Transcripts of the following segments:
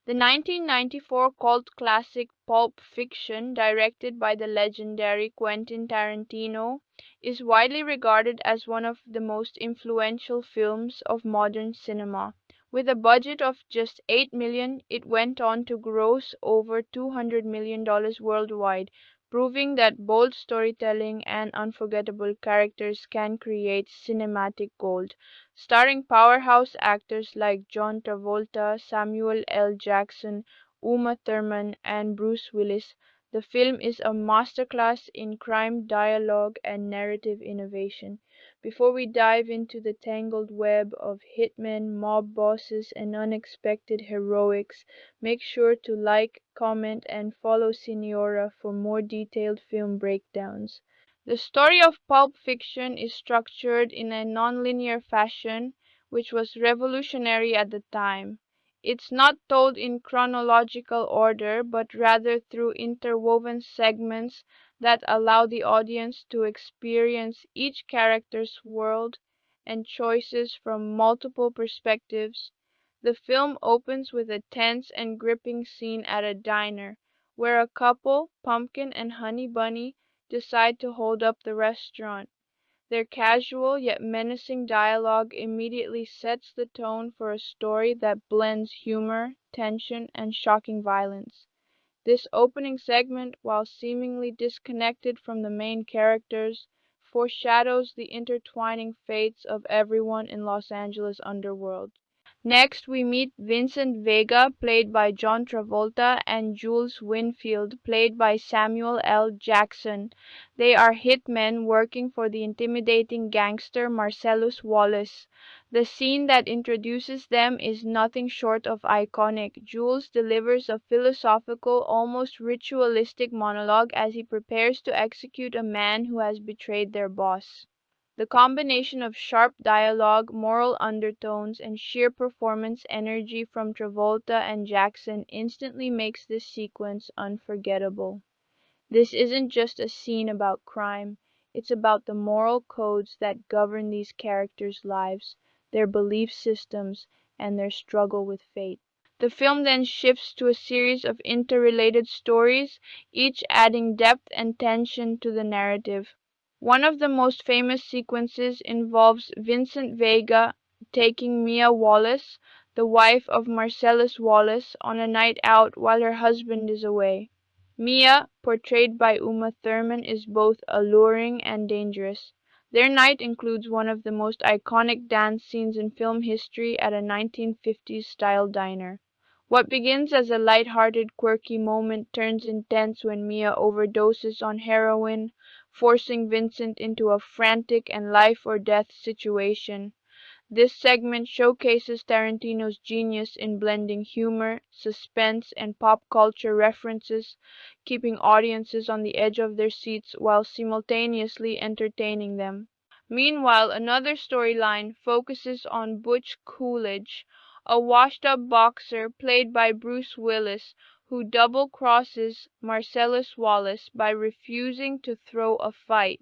The 1994 cult classic Pulp Fiction, directed by the legendary Quentin Tarantino, is widely regarded as one of the most influential films of modern cinema. With a budget of just 8 million, it went on to gross over $200 million worldwide, proving that bold storytelling and unforgettable characters can create cinematic gold. Starring powerhouse actors like John Travolta, Samuel L. Jackson, Uma Thurman, and Bruce Willis, the film is a masterclass in crime dialogue and narrative innovation. Before we dive into the tangled web of hitmen, mob bosses, and unexpected heroics, make sure to like, comment, and follow Signora for more detailed film breakdowns. The story of Pulp Fiction is structured in a nonlinear fashion, which was revolutionary at the time. It's not told in chronological order, but rather through interwoven segments that allow the audience to experience each character's world and choices from multiple perspectives. The film opens with a tense and gripping scene at a diner, where a couple, Pumpkin and Honey Bunny, decide to hold up the restaurant. Their casual yet menacing dialogue immediately sets the tone for a story that blends humor, tension, and shocking violence. This opening segment, while seemingly disconnected from the main characters, foreshadows the intertwining fates of everyone in Los Angeles' underworld. Next we meet Vincent Vega, played by John Travolta, and Jules Winfield, played by Samuel L. Jackson. They are hitmen working for the intimidating gangster Marcellus Wallace. The scene that introduces them is nothing short of iconic. Jules delivers a philosophical, almost ritualistic monologue as he prepares to execute a man who has betrayed their boss. The combination of sharp dialogue, moral undertones, and sheer performance energy from Travolta and Jackson instantly makes this sequence unforgettable. This isn't just a scene about crime, it's about the moral codes that govern these characters' lives, their belief systems, and their struggle with fate. The film then shifts to a series of interrelated stories, each adding depth and tension to the narrative. One of the most famous sequences involves Vincent Vega taking Mia Wallace, the wife of Marcellus Wallace, on a night out while her husband is away. Mia, portrayed by Uma Thurman, is both alluring and dangerous. Their night includes one of the most iconic dance scenes in film history at a 1950s-style diner. What begins as a light-hearted, quirky moment turns intense when Mia overdoses on heroin, forcing Vincent into a frantic and life-or-death situation. This segment showcases Tarantino's genius in blending humor, suspense, and pop culture references, keeping audiences on the edge of their seats while simultaneously entertaining them. Meanwhile, another storyline focuses on Butch Coolidge, a washed-up boxer played by Bruce Willis, who double-crosses Marcellus Wallace by refusing to throw a fight.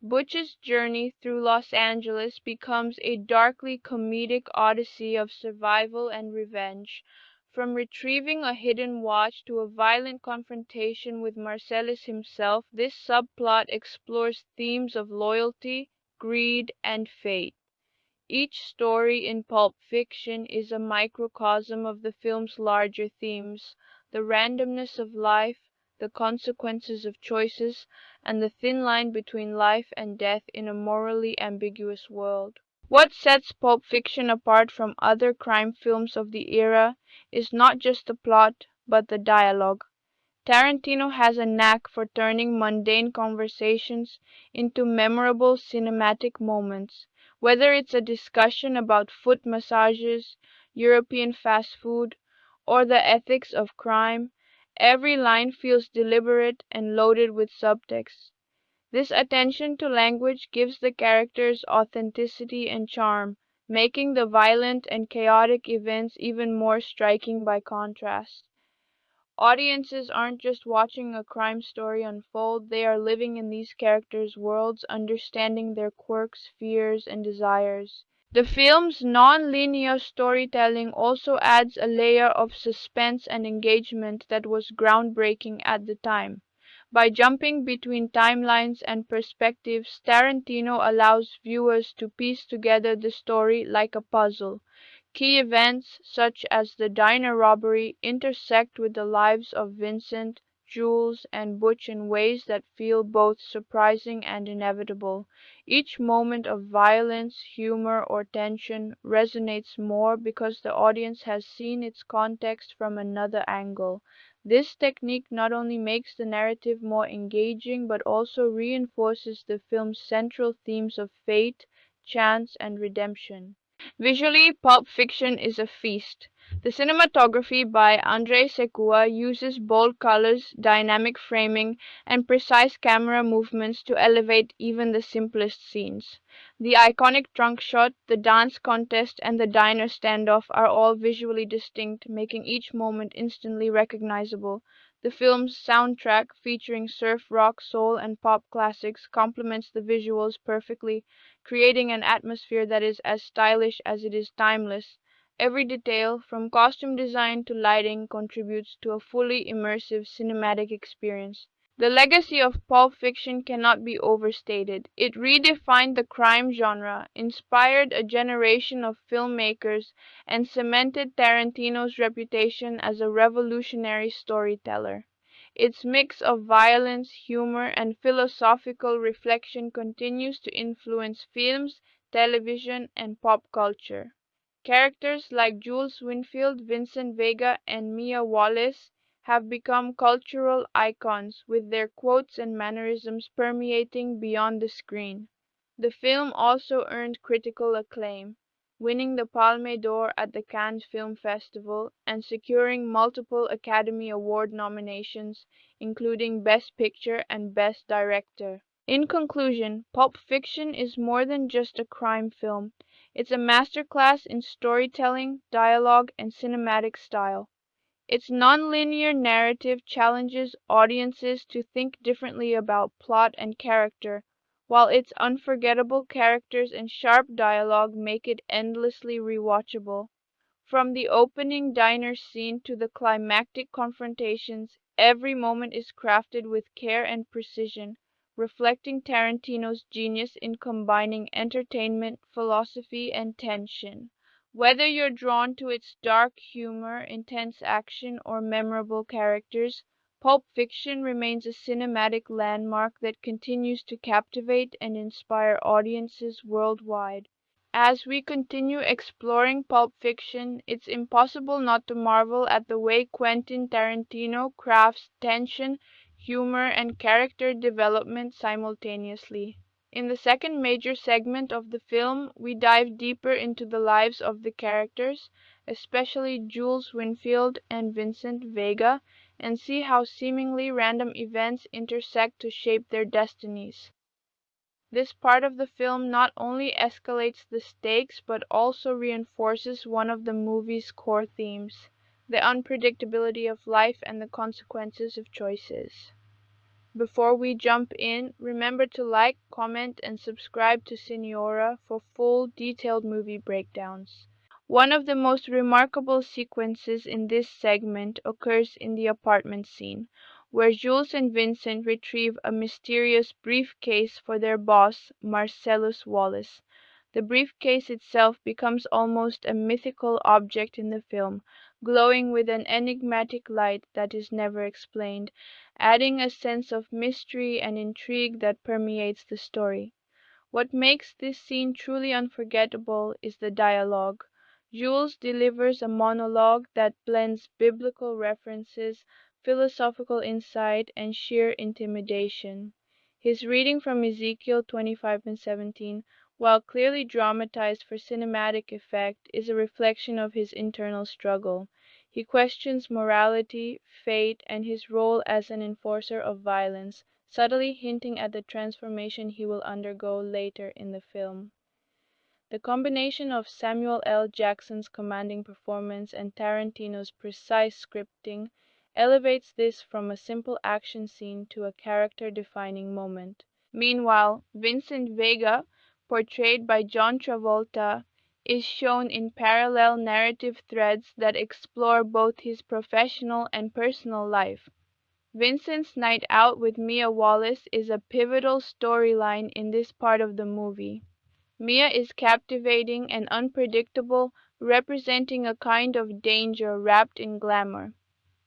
Butch's journey through Los Angeles becomes a darkly comedic odyssey of survival and revenge. From retrieving a hidden watch to a violent confrontation with Marcellus himself, this subplot explores themes of loyalty, greed, and fate. Each story in Pulp Fiction is a microcosm of the film's larger themes: the randomness of life, the consequences of choices, and the thin line between life and death in a morally ambiguous world. What sets Pulp Fiction apart from other crime films of the era is not just the plot, but the dialogue. Tarantino has a knack for turning mundane conversations into memorable cinematic moments. Whether it's a discussion about foot massages, European fast food, or the ethics of crime, every line feels deliberate and loaded with subtext. This attention to language gives the characters authenticity and charm, making the violent and chaotic events even more striking by contrast. Audiences aren't just watching a crime story unfold, they are living in these characters' worlds, understanding their quirks, fears, and desires. The film's non-linear storytelling also adds a layer of suspense and engagement that was groundbreaking at the time. By jumping between timelines and perspectives, Tarantino allows viewers to piece together the story like a puzzle. Key events, such as the diner robbery, intersect with the lives of Vincent, Jules, and Butch in ways that feel both surprising and inevitable. Each moment of violence, humor, or tension resonates more because the audience has seen its context from another angle. This technique not only makes the narrative more engaging but also reinforces the film's central themes of fate, chance, and redemption. Visually, Pulp Fiction is a feast. The cinematography by Andrei Sekua uses bold colors, dynamic framing, and precise camera movements to elevate even the simplest scenes. The iconic trunk shot, the dance contest, and the diner standoff are all visually distinct, making each moment instantly recognizable. The film's soundtrack, featuring surf rock, soul, and pop classics, complements the visuals perfectly, creating an atmosphere that is as stylish as it is timeless. Every detail, from costume design to lighting, contributes to a fully immersive cinematic experience. The legacy of Pulp Fiction cannot be overstated. It redefined the crime genre, inspired a generation of filmmakers, and cemented Tarantino's reputation as a revolutionary storyteller. Its mix of violence, humor, and philosophical reflection continues to influence films, television, and pop culture. Characters like Jules Winfield, Vincent Vega, and Mia Wallace have become cultural icons, with their quotes and mannerisms permeating beyond the screen. The film also earned critical acclaim, winning the Palme d'Or at the Cannes Film Festival and securing multiple Academy Award nominations, including Best Picture and Best Director. In conclusion, Pulp Fiction is more than just a crime film. It's a masterclass in storytelling, dialogue, and cinematic style. Its nonlinear narrative challenges audiences to think differently about plot and character, while its unforgettable characters and sharp dialogue make it endlessly rewatchable. From the opening diner scene to the climactic confrontations, every moment is crafted with care and precision, reflecting Tarantino's genius in combining entertainment, philosophy, and tension. Whether you're drawn to its dark humor, intense action, or memorable characters, Pulp Fiction remains a cinematic landmark that continues to captivate and inspire audiences worldwide. As we continue exploring Pulp Fiction, it's impossible not to marvel at the way Quentin Tarantino crafts tension, humor, and character development simultaneously. In the second major segment of the film, we dive deeper into the lives of the characters, especially Jules Winfield and Vincent Vega, and see how seemingly random events intersect to shape their destinies. This part of the film not only escalates the stakes but also reinforces one of the movie's core themes: the unpredictability of life and the consequences of choices. Before we jump in, remember to like, comment, and subscribe to Signora for full, detailed movie breakdowns. One of the most remarkable sequences in this segment occurs in the apartment scene, where Jules and Vincent retrieve a mysterious briefcase for their boss, Marcellus Wallace. The briefcase itself becomes almost a mythical object in the film, glowing with an enigmatic light that is never explained, adding a sense of mystery and intrigue that permeates the story. What makes this scene truly unforgettable is the dialogue. Jules delivers a monologue that blends biblical references, philosophical insight, and sheer intimidation. His reading from Ezekiel 25:17, while clearly dramatized for cinematic effect, is a reflection of his internal struggle. He questions morality, fate, and his role as an enforcer of violence, subtly hinting at the transformation he will undergo later in the film. The combination of Samuel L. Jackson's commanding performance and Tarantino's precise scripting elevates this from a simple action scene to a character-defining moment. Meanwhile, Vincent Vega, portrayed by John Travolta, is shown in parallel narrative threads that explore both his professional and personal life. Vincent's night out with Mia Wallace is a pivotal storyline in this part of the movie. Mia is captivating and unpredictable, representing a kind of danger wrapped in glamour.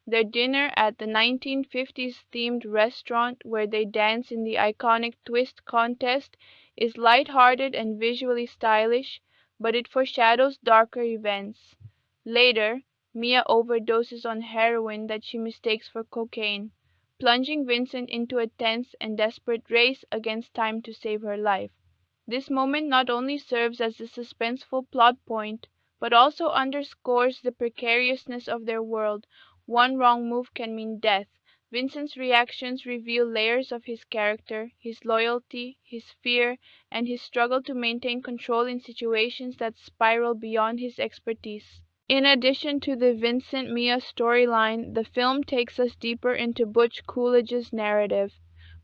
Their dinner at the 1950s themed restaurant where they dance in the iconic twist contest is light-hearted and visually stylish, but it foreshadows darker events. Later, Mia overdoses on heroin that she mistakes for cocaine, plunging Vincent into a tense and desperate race against time to save her life. This moment not only serves as a suspenseful plot point, but also underscores the precariousness of their world. One wrong move can mean death. Vincent's reactions reveal layers of his character, his loyalty, his fear, and his struggle to maintain control in situations that spiral beyond his expertise. In addition to the Vincent Mia storyline, the film takes us deeper into Butch Coolidge's narrative.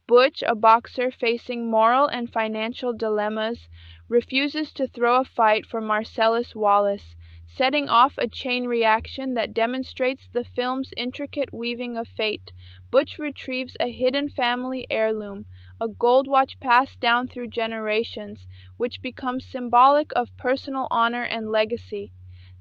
Butch, a boxer facing moral and financial dilemmas, refuses to throw a fight for Marcellus Wallace, setting off a chain reaction that demonstrates the film's intricate weaving of fate. Butch retrieves a hidden family heirloom, a gold watch passed down through generations, which becomes symbolic of personal honor and legacy.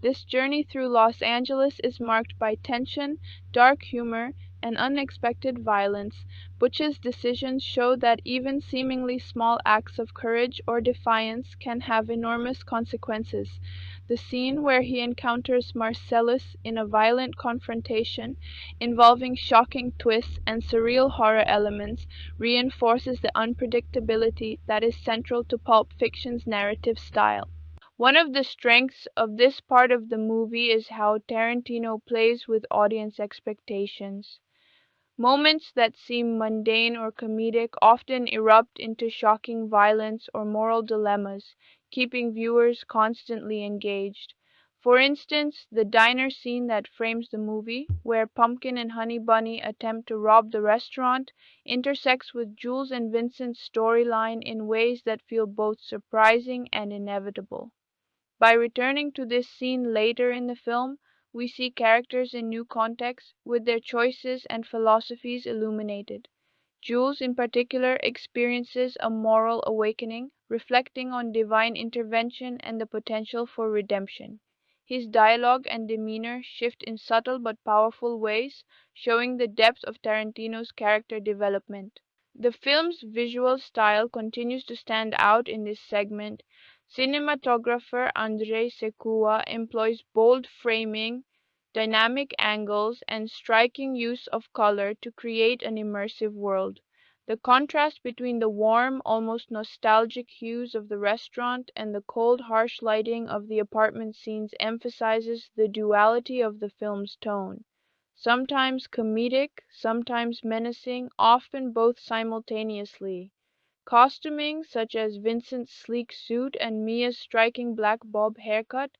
This journey through Los Angeles is marked by tension, dark humor, and unexpected violence. Butch's decisions show that even seemingly small acts of courage or defiance can have enormous consequences. The scene where he encounters Marcellus in a violent confrontation involving shocking twists and surreal horror elements reinforces the unpredictability that is central to Pulp Fiction's narrative style. One of the strengths of this part of the movie is how Tarantino plays with audience expectations. Moments that seem mundane or comedic often erupt into shocking violence or moral dilemmas, keeping viewers constantly engaged. For instance, the diner scene that frames the movie, where Pumpkin and Honey Bunny attempt to rob the restaurant, intersects with Jules and Vincent's storyline in ways that feel both surprising and inevitable. By returning to this scene later in the film, we see characters in new contexts, with their choices and philosophies illuminated. Jules, in particular, experiences a moral awakening, reflecting on divine intervention and the potential for redemption. His dialogue and demeanor shift in subtle but powerful ways, showing the depth of Tarantino's character development. The film's visual style continues to stand out in this segment. Cinematographer Andrei Sekua employs bold framing, dynamic angles, and striking use of color to create an immersive world. The contrast between the warm, almost nostalgic hues of the restaurant and the cold, harsh lighting of the apartment scenes emphasizes the duality of the film's tone. Sometimes comedic, sometimes menacing, often both simultaneously. Costuming, such as Vincent's sleek suit and Mia's striking black bob haircut,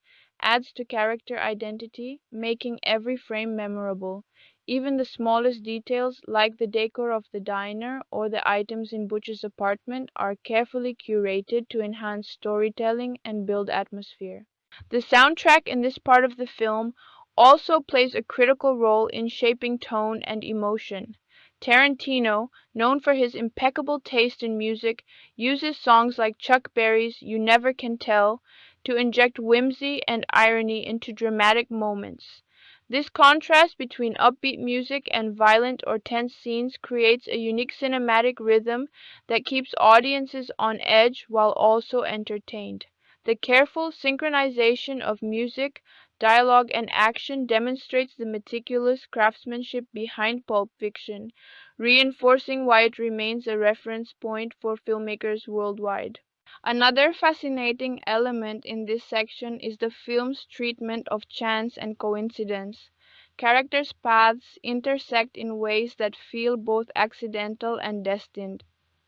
adds to character identity, making every frame memorable. Even the smallest details, like the decor of the diner or the items in Butch's apartment, are carefully curated to enhance storytelling and build atmosphere. The soundtrack in this part of the film also plays a critical role in shaping tone and emotion. Tarantino, known for his impeccable taste in music, uses songs like Chuck Berry's "You Never Can Tell" to inject whimsy and irony into dramatic moments. This contrast between upbeat music and violent or tense scenes creates a unique cinematic rhythm that keeps audiences on edge while also entertained. The careful synchronization of music, dialogue, and action demonstrates the meticulous craftsmanship behind Pulp Fiction, reinforcing why it remains a reference point for filmmakers worldwide. Another fascinating element in this section is the film's treatment of chance and coincidence. Characters' paths intersect in ways that feel both accidental and destined.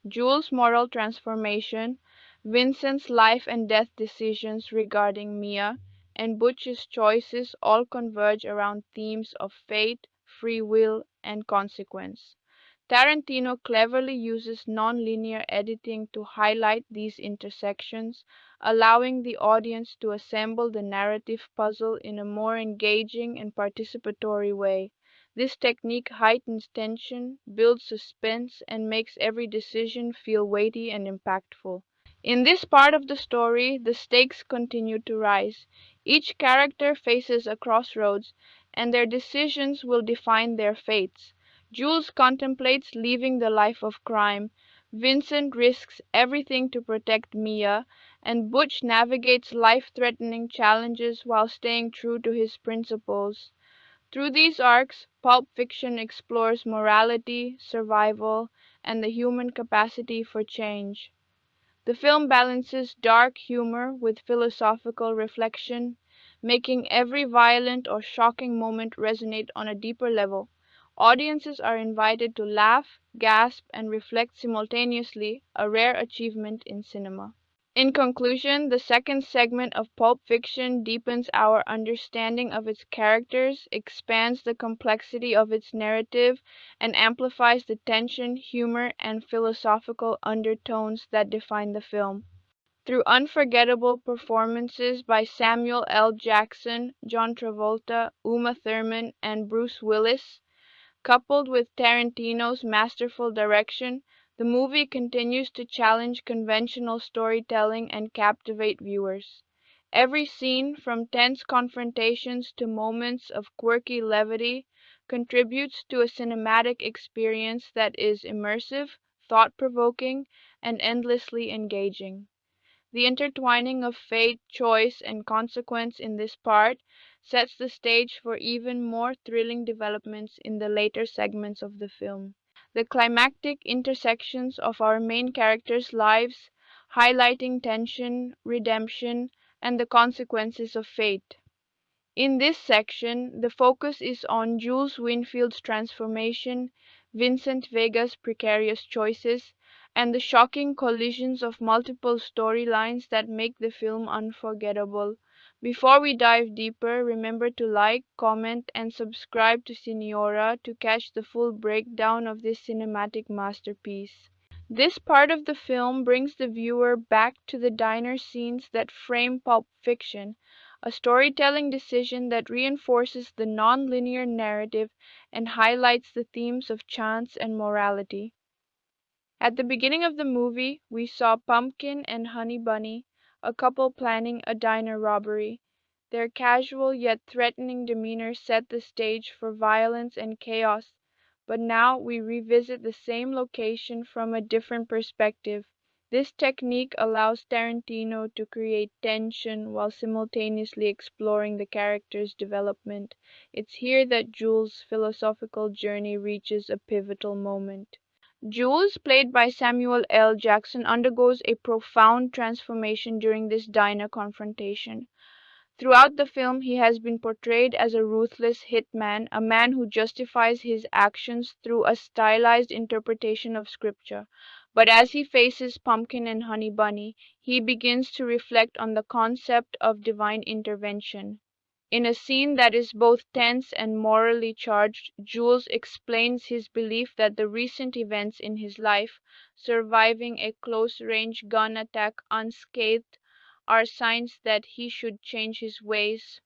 Jules' moral transformation, Vincent's life and death decisions regarding Mia, and Butch's choices all converge around themes of fate, free will, and consequence. Tarantino cleverly uses nonlinear editing to highlight these intersections, allowing the audience to assemble the narrative puzzle in a more engaging and participatory way. This technique heightens tension, builds suspense, and makes every decision feel weighty and impactful. In this part of the story, the stakes continue to rise. Each character faces a crossroads, and their decisions will define their fates. Jules contemplates leaving the life of crime, Vincent risks everything to protect Mia, and Butch navigates life-threatening challenges while staying true to his principles. Through these arcs, Pulp Fiction explores morality, survival, and the human capacity for change. The film balances dark humor with philosophical reflection, making every violent or shocking moment resonate on a deeper level. Audiences are invited to laugh, gasp, and reflect simultaneously, a rare achievement in cinema. In conclusion, the second segment of Pulp Fiction deepens our understanding of its characters, expands the complexity of its narrative, and amplifies the tension, humor, and philosophical undertones that define the film. Through unforgettable performances by Samuel L. Jackson, John Travolta, Uma Thurman, and Bruce Willis, coupled with Tarantino's masterful direction, the movie continues to challenge conventional storytelling and captivate viewers. Every scene, from tense confrontations to moments of quirky levity, contributes to a cinematic experience that is immersive, thought-provoking, and endlessly engaging. The intertwining of fate, choice, and consequence in this part sets the stage for even more thrilling developments in the later segments of the film. The climactic intersections of our main characters' lives, highlighting tension, redemption, and the consequences of fate. In this section, the focus is on Jules Winfield's transformation, Vincent Vega's precarious choices, and the shocking collisions of multiple storylines that make the film unforgettable. Before we dive deeper, remember to like, comment, and subscribe to Signora to catch the full breakdown of this cinematic masterpiece. This part of the film brings the viewer back to the diner scenes that frame Pulp Fiction, a storytelling decision that reinforces the non-linear narrative and highlights the themes of chance and morality. At the beginning of the movie, we saw Pumpkin and Honey Bunny, a couple planning a diner robbery. Their casual yet threatening demeanor set the stage for violence and chaos, but now we revisit the same location from a different perspective. This technique allows Tarantino to create tension while simultaneously exploring the character's development. It's here that Jules' philosophical journey reaches a pivotal moment. Jules, played by Samuel L. Jackson, undergoes a profound transformation during this diner confrontation. Throughout the film, he has been portrayed as a ruthless hitman, a man who justifies his actions through a stylized interpretation of scripture. But as he faces Pumpkin and Honey Bunny, he begins to reflect on the concept of divine intervention. In a scene that is both tense and morally charged, Jules explains his belief that the recent events in his life, surviving a close-range gun attack unscathed, are signs that he should change his ways.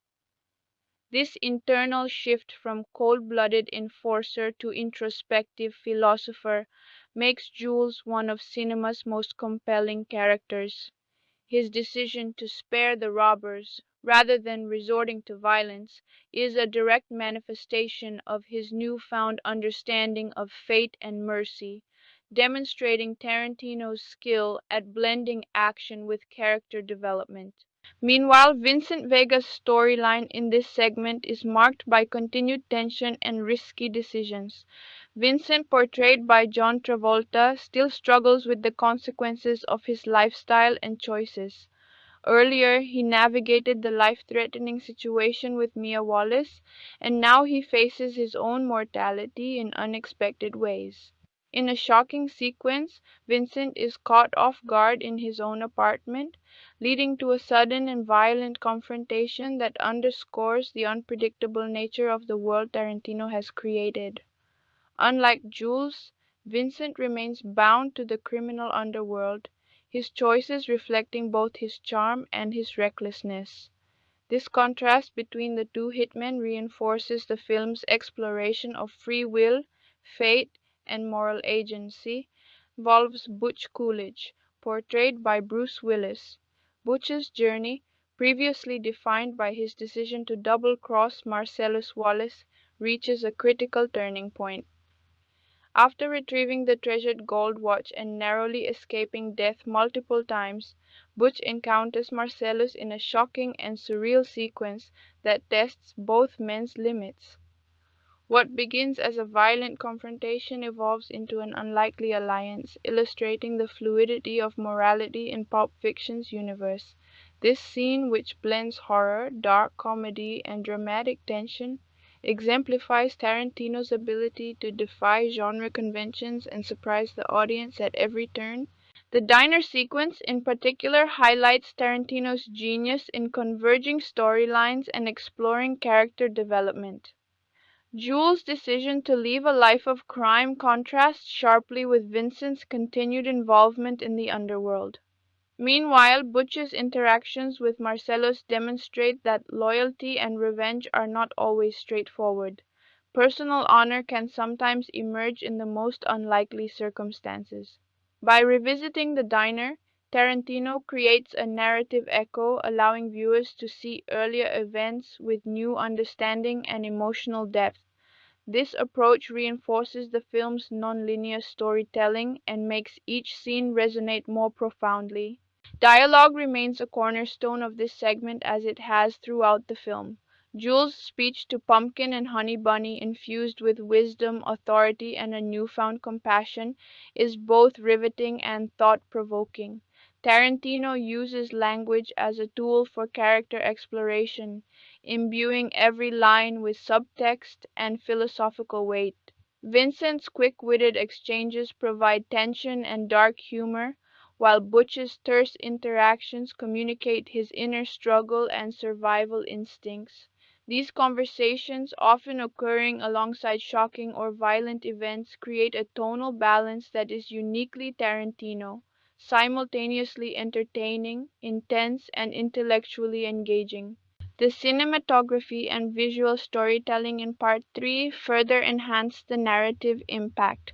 This internal shift from cold-blooded enforcer to introspective philosopher makes Jules one of cinema's most compelling characters. His decision to spare the robbers, rather than resorting to violence, is a direct manifestation of his newfound understanding of fate and mercy, demonstrating Tarantino's skill at blending action with character development. Meanwhile, Vincent Vega's storyline in this segment is marked by continued tension and risky decisions. Vincent, portrayed by John Travolta, still struggles with the consequences of his lifestyle and choices. Earlier, he navigated the life-threatening situation with Mia Wallace, and now he faces his own mortality in unexpected ways. In a shocking sequence, Vincent is caught off guard in his own apartment, leading to a sudden and violent confrontation that underscores the unpredictable nature of the world Tarantino has created. Unlike Jules, Vincent remains bound to the criminal underworld, his choices reflecting both his charm and his recklessness. This contrast between the two hitmen reinforces the film's exploration of free will, fate, and moral agency. Involves Butch Coolidge, portrayed by Bruce Willis. Butch's journey, previously defined by his decision to double-cross Marcellus Wallace, reaches a critical turning point. After retrieving the treasured gold watch and narrowly escaping death multiple times, Butch encounters Marcellus in a shocking and surreal sequence that tests both men's limits. What begins as a violent confrontation evolves into an unlikely alliance, illustrating the fluidity of morality in Pulp Fiction's universe. This scene, which blends horror, dark comedy, and dramatic tension, exemplifies Tarantino's ability to defy genre conventions and surprise the audience at every turn. The diner sequence, in particular, highlights Tarantino's genius in converging storylines and exploring character development. Jules' decision to leave a life of crime contrasts sharply with Vincent's continued involvement in the underworld. Meanwhile, Butch's interactions with Marcellus demonstrate that loyalty and revenge are not always straightforward. Personal honor can sometimes emerge in the most unlikely circumstances. By revisiting the diner, Tarantino creates a narrative echo, allowing viewers to see earlier events with new understanding and emotional depth. This approach reinforces the film's nonlinear storytelling and makes each scene resonate more profoundly. Dialogue remains a cornerstone of this segment as it has throughout the film. Jules' speech to Pumpkin and Honey Bunny, infused with wisdom, authority, and a newfound compassion, is both riveting and thought-provoking. Tarantino uses language as a tool for character exploration, imbuing every line with subtext and philosophical weight. Vincent's quick-witted exchanges provide tension and dark humor, while Butch's terse interactions communicate his inner struggle and survival instincts. These conversations, often occurring alongside shocking or violent events, create a tonal balance that is uniquely Tarantino, simultaneously entertaining, intense, and intellectually engaging. The cinematography and visual storytelling in Part 3 further enhance the narrative impact.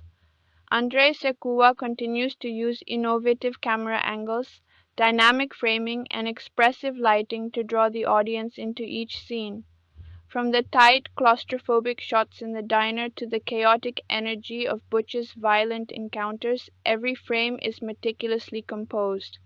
Andrei Secua continues to use innovative camera angles, dynamic framing, and expressive lighting to draw the audience into each scene. From the tight, claustrophobic shots in the diner to the chaotic energy of Butch's violent encounters, every frame is meticulously composed.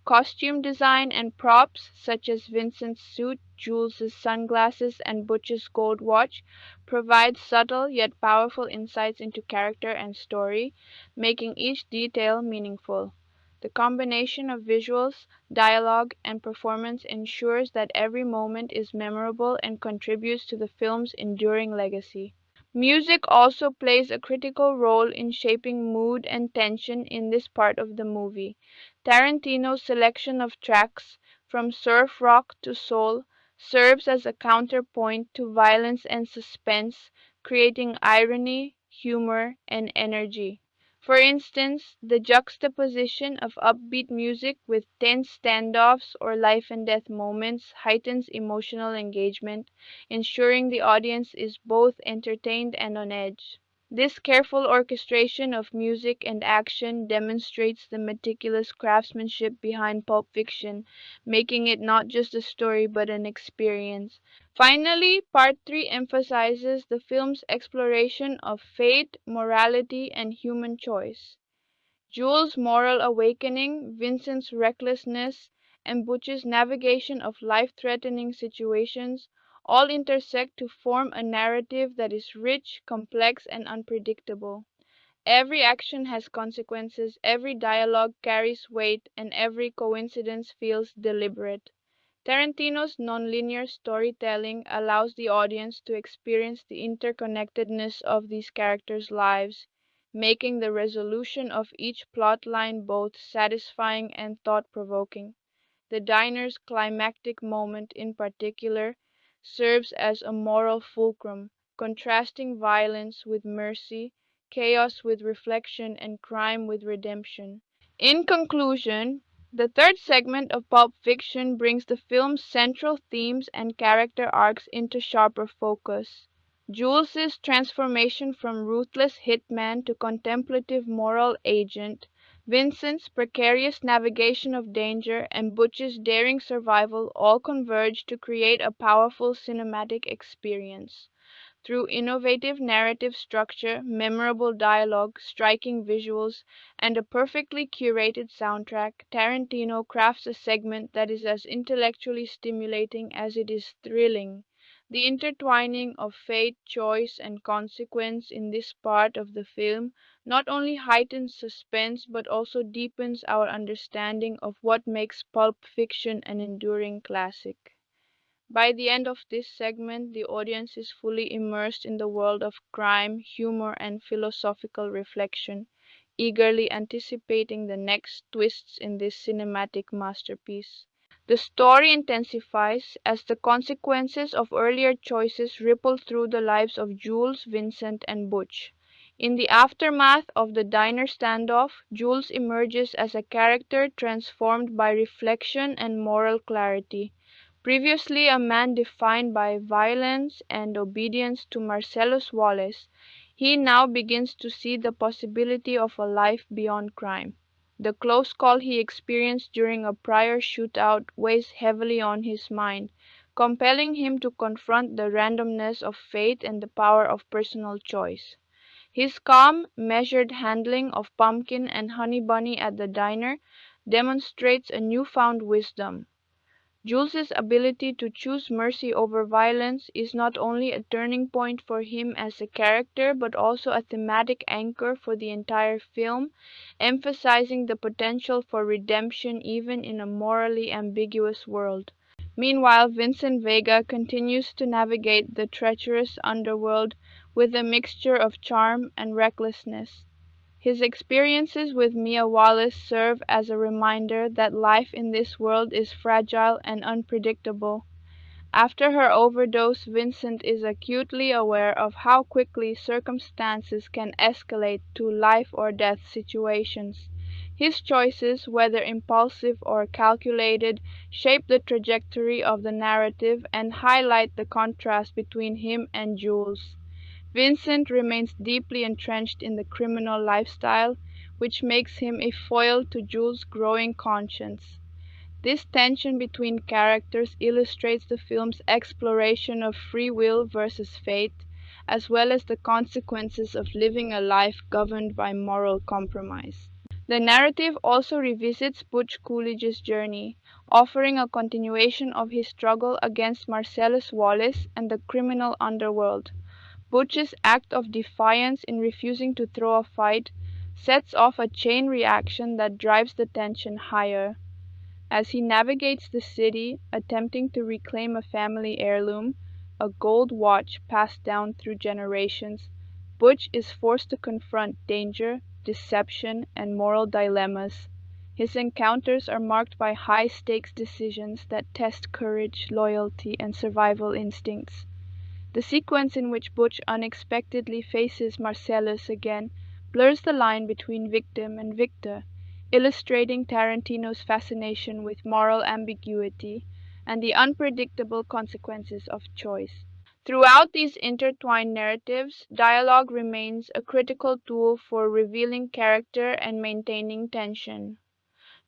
Costume design and props, such as Vincent's suit, Jules' sunglasses, and Butch's gold watch, provide subtle yet powerful insights into character and story, making each detail meaningful. The combination of visuals, dialogue, and performance ensures that every moment is memorable and contributes to the film's enduring legacy. Music also plays a critical role in shaping mood and tension in this part of the movie. Tarantino's selection of tracks, from surf rock to soul, serves as a counterpoint to violence and suspense, creating irony, humor, and energy. For instance, the juxtaposition of upbeat music with tense standoffs or life and death moments heightens emotional engagement, ensuring the audience is both entertained and on edge. This careful orchestration of music and action demonstrates the meticulous craftsmanship behind Pulp Fiction, making it not just a story but an experience. Finally, Part 3 emphasizes the film's exploration of fate, morality, and human choice. Jules' moral awakening, Vincent's recklessness, and Butch's navigation of life-threatening situations all intersect to form a narrative that is rich, complex, and unpredictable. Every action has consequences, every dialogue carries weight, and every coincidence feels deliberate. Tarantino's nonlinear storytelling allows the audience to experience the interconnectedness of these characters' lives, making the resolution of each plot line both satisfying and thought-provoking. The diner's climactic moment, in particular, serves as a moral fulcrum, contrasting violence with mercy, chaos with reflection, and crime with redemption. In conclusion, the third segment of Pulp Fiction brings the film's central themes and character arcs into sharper focus. Jules's transformation from ruthless hitman to contemplative moral agent, Vincent's precarious navigation of danger, and Butch's daring survival all converge to create a powerful cinematic experience. Through innovative narrative structure, memorable dialogue, striking visuals, and a perfectly curated soundtrack, Tarantino crafts a segment that is as intellectually stimulating as it is thrilling. The intertwining of fate, choice, and consequence in this part of the film not only heightens suspense but also deepens our understanding of what makes Pulp Fiction an enduring classic. By the end of this segment, the audience is fully immersed in the world of crime, humor, and philosophical reflection, eagerly anticipating the next twists in this cinematic masterpiece. The story intensifies as the consequences of earlier choices ripple through the lives of Jules, Vincent, and Butch. In the aftermath of the diner standoff, Jules emerges as a character transformed by reflection and moral clarity. Previously a man defined by violence and obedience to Marcellus Wallace, he now begins to see the possibility of a life beyond crime. The close call he experienced during a prior shootout weighs heavily on his mind, compelling him to confront the randomness of fate and the power of personal choice. His calm, measured handling of Pumpkin and Honey Bunny at the diner demonstrates a newfound wisdom. Jules's ability to choose mercy over violence is not only a turning point for him as a character but also a thematic anchor for the entire film, emphasizing the potential for redemption even in a morally ambiguous world. Meanwhile, Vincent Vega continues to navigate the treacherous underworld with a mixture of charm and recklessness. His experiences with Mia Wallace serve as a reminder that life in this world is fragile and unpredictable. After her overdose, Vincent is acutely aware of how quickly circumstances can escalate to life or death situations. His choices, whether impulsive or calculated, shape the trajectory of the narrative and highlight the contrast between him and Jules. Vincent remains deeply entrenched in the criminal lifestyle, which makes him a foil to Jules' growing conscience. This tension between characters illustrates the film's exploration of free will versus fate, as well as the consequences of living a life governed by moral compromise. The narrative also revisits Butch Coolidge's journey, offering a continuation of his struggle against Marcellus Wallace and the criminal underworld. Butch's act of defiance in refusing to throw a fight sets off a chain reaction that drives the tension higher. As he navigates the city, attempting to reclaim a family heirloom, a gold watch passed down through generations, Butch is forced to confront danger, deception, and moral dilemmas. His encounters are marked by high-stakes decisions that test courage, loyalty, and survival instincts. The sequence in which Butch unexpectedly faces Marcellus again blurs the line between victim and victor, illustrating Tarantino's fascination with moral ambiguity and the unpredictable consequences of choice. Throughout these intertwined narratives, dialogue remains a critical tool for revealing character and maintaining tension.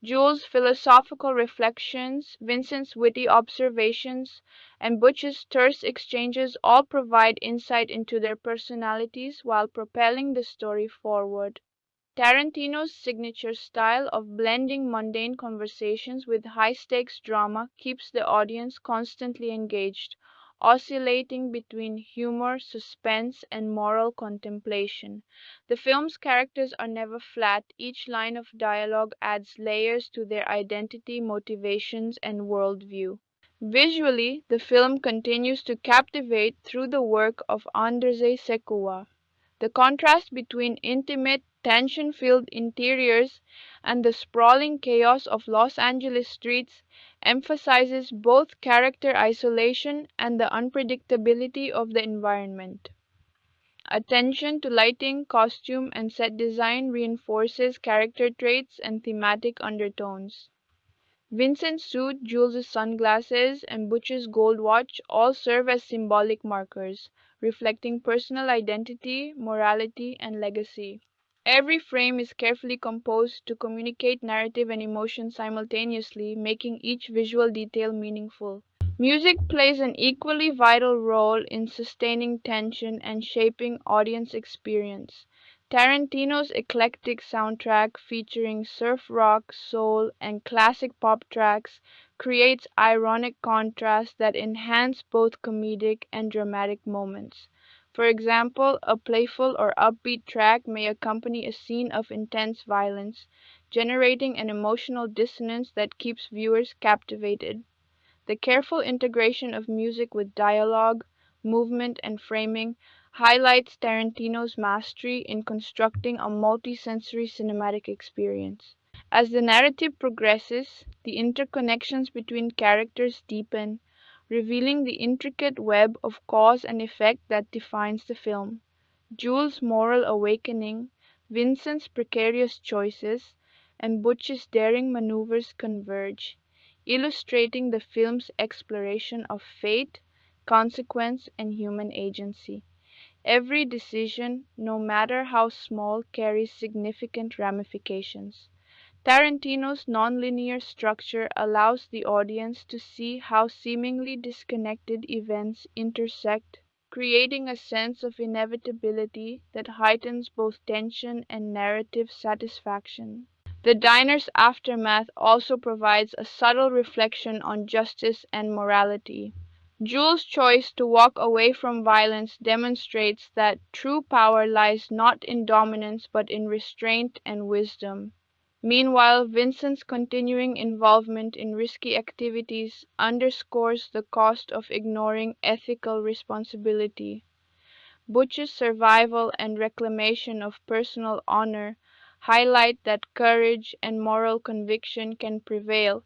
Jules' philosophical reflections, Vincent's witty observations, and Butch's terse exchanges all provide insight into their personalities while propelling the story forward. Tarantino's signature style of blending mundane conversations with high-stakes drama keeps the audience constantly engaged, oscillating between humor, suspense, and moral contemplation. The film's characters are never flat; each line of dialogue adds layers to their identity, motivations, and worldview. Visually, the film continues to captivate through the work of Andrzej Sekuwa. The contrast between intimate, tension-filled interiors and the sprawling chaos of Los Angeles streets emphasizes both character isolation and the unpredictability of the environment. Attention to lighting, costume, and set design reinforces character traits and thematic undertones. Vincent's suit, Jules's sunglasses, and Butch's gold watch all serve as symbolic markers, reflecting personal identity, morality, and legacy. Every frame is carefully composed to communicate narrative and emotion simultaneously, making each visual detail meaningful. Music plays an equally vital role in sustaining tension and shaping audience experience. Tarantino's eclectic soundtrack, featuring surf rock, soul, and classic pop tracks, creates ironic contrasts that enhance both comedic and dramatic moments. For example, a playful or upbeat track may accompany a scene of intense violence, generating an emotional dissonance that keeps viewers captivated. The careful integration of music with dialogue, movement, and framing highlights Tarantino's mastery in constructing a multi-sensory cinematic experience. As the narrative progresses, the interconnections between characters deepen, revealing the intricate web of cause and effect that defines the film. Jules' moral awakening, Vincent's precarious choices, and Butch's daring maneuvers converge, illustrating the film's exploration of fate, consequence, and human agency. Every decision, no matter how small, carries significant ramifications. Tarantino's nonlinear structure allows the audience to see how seemingly disconnected events intersect, creating a sense of inevitability that heightens both tension and narrative satisfaction. The diner's aftermath also provides a subtle reflection on justice and morality. Jules' choice to walk away from violence demonstrates that true power lies not in dominance but in restraint and wisdom. Meanwhile, Vincent's continuing involvement in risky activities underscores the cost of ignoring ethical responsibility. Butch's survival and reclamation of personal honor highlight that courage and moral conviction can prevail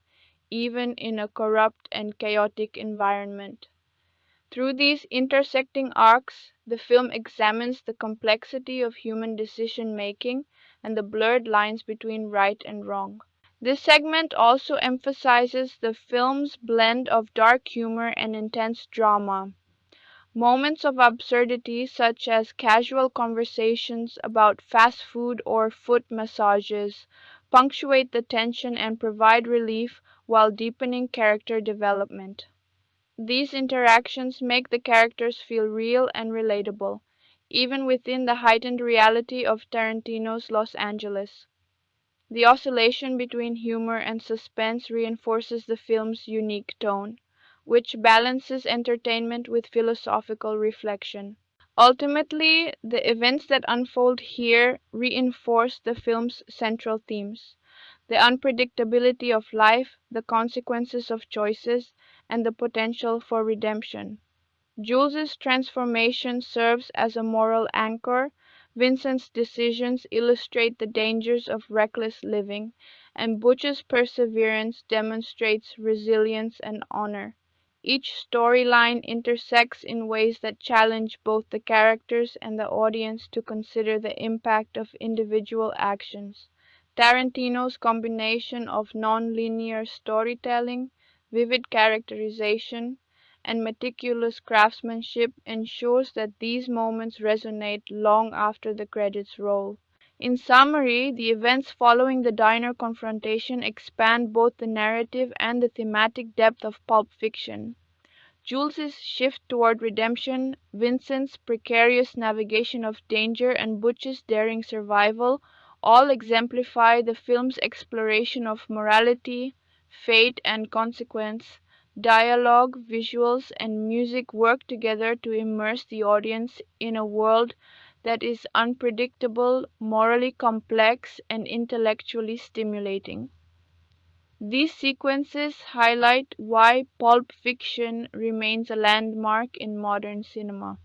even in a corrupt and chaotic environment. Through these intersecting arcs, the film examines the complexity of human decision making and the blurred lines between right and wrong. This segment also emphasizes the film's blend of dark humor and intense drama. Moments of absurdity, such as casual conversations about fast food or foot massages, punctuate the tension and provide relief while deepening character development. These interactions make the characters feel real and relatable, even within the heightened reality of Tarantino's Los Angeles. The oscillation between humor and suspense reinforces the film's unique tone, which balances entertainment with philosophical reflection. Ultimately, the events that unfold here reinforce the film's central themes: the unpredictability of life, the consequences of choices, and the potential for redemption. Jules's transformation serves as a moral anchor, Vincent's decisions illustrate the dangers of reckless living, and Butch's perseverance demonstrates resilience and honor. Each storyline intersects in ways that challenge both the characters and the audience to consider the impact of individual actions. Tarantino's combination of non-linear storytelling, vivid characterization, and meticulous craftsmanship ensures that these moments resonate long after the credits roll. In summary, the events following the diner confrontation expand both the narrative and the thematic depth of Pulp Fiction. Jules's shift toward redemption, Vincent's precarious navigation of danger, and Butch's daring survival all exemplify the film's exploration of morality, fate, and consequence. Dialogue, visuals, and music work together to immerse the audience in a world that is unpredictable, morally complex, and intellectually stimulating. These sequences highlight why Pulp Fiction remains a landmark in modern cinema,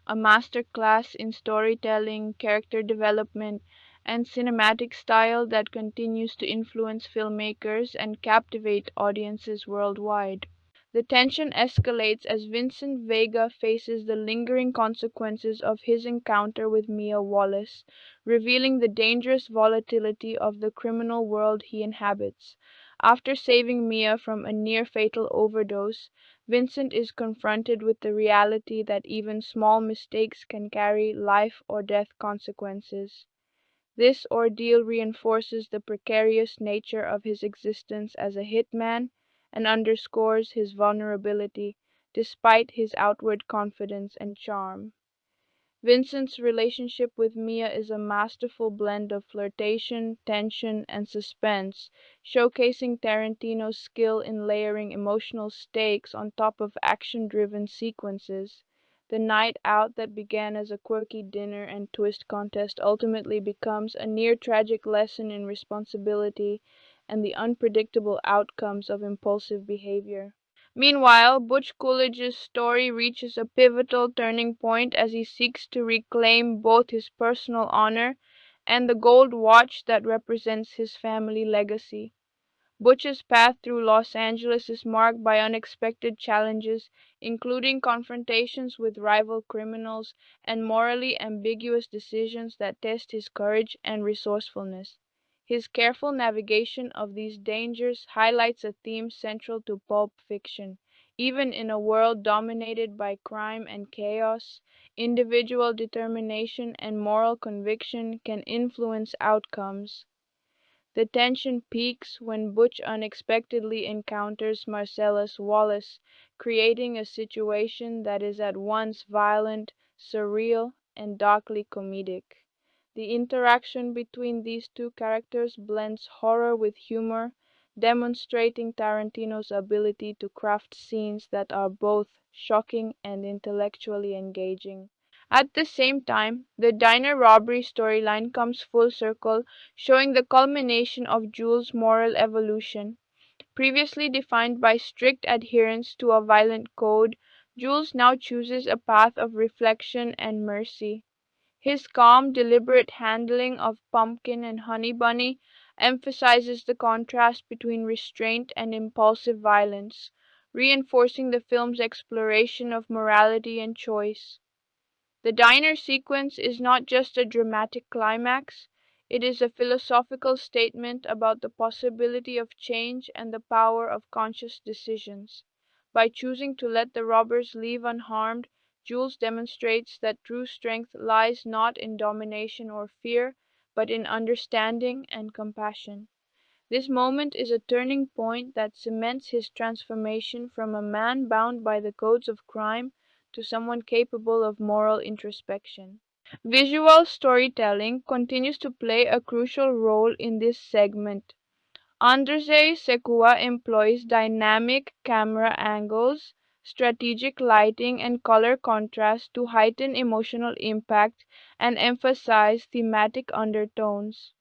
a masterclass in storytelling, character development, and cinematic style that continues to influence filmmakers and captivate audiences worldwide. The tension escalates as Vincent Vega faces the lingering consequences of his encounter with Mia Wallace, revealing the dangerous volatility of the criminal world he inhabits. After saving Mia from a near-fatal overdose, Vincent is confronted with the reality that even small mistakes can carry life-or-death consequences. This ordeal reinforces the precarious nature of his existence as a hitman and underscores his vulnerability despite his outward confidence and charm. Vincent's relationship with Mia is a masterful blend of flirtation, tension, and suspense, showcasing Tarantino's skill in layering emotional stakes on top of action-driven sequences. The night out that began as a quirky dinner and twist contest ultimately becomes a near-tragic lesson in responsibility and the unpredictable outcomes of impulsive behavior. Meanwhile, Butch Coolidge's story reaches a pivotal turning point as he seeks to reclaim both his personal honor and the gold watch that represents his family legacy. Butch's path through Los Angeles is marked by unexpected challenges, including confrontations with rival criminals and morally ambiguous decisions that test his courage and resourcefulness. His careful navigation of these dangers highlights a theme central to Pulp Fiction. Even in a world dominated by crime and chaos, individual determination and moral conviction can influence outcomes. The tension peaks when Butch unexpectedly encounters Marcellus Wallace, creating a situation that is at once violent, surreal, and darkly comedic. The interaction between these two characters blends horror with humor, demonstrating Tarantino's ability to craft scenes that are both shocking and intellectually engaging. At the same time, the diner robbery storyline comes full circle, showing the culmination of Jules' moral evolution. Previously defined by strict adherence to a violent code, Jules now chooses a path of reflection and mercy. His calm, deliberate handling of Pumpkin and Honey Bunny emphasizes the contrast between restraint and impulsive violence, reinforcing the film's exploration of morality and choice. The diner sequence is not just a dramatic climax, it is a philosophical statement about the possibility of change and the power of conscious decisions. By choosing to let the robbers leave unharmed, Jules demonstrates that true strength lies not in domination or fear, but in understanding and compassion. This moment is a turning point that cements his transformation from a man bound by the codes of crime to someone capable of moral introspection. Visual storytelling continues to play a crucial role in this segment. Andrzej Sekua employs dynamic camera angles, strategic lighting, and color contrast to heighten emotional impact and emphasize thematic undertones.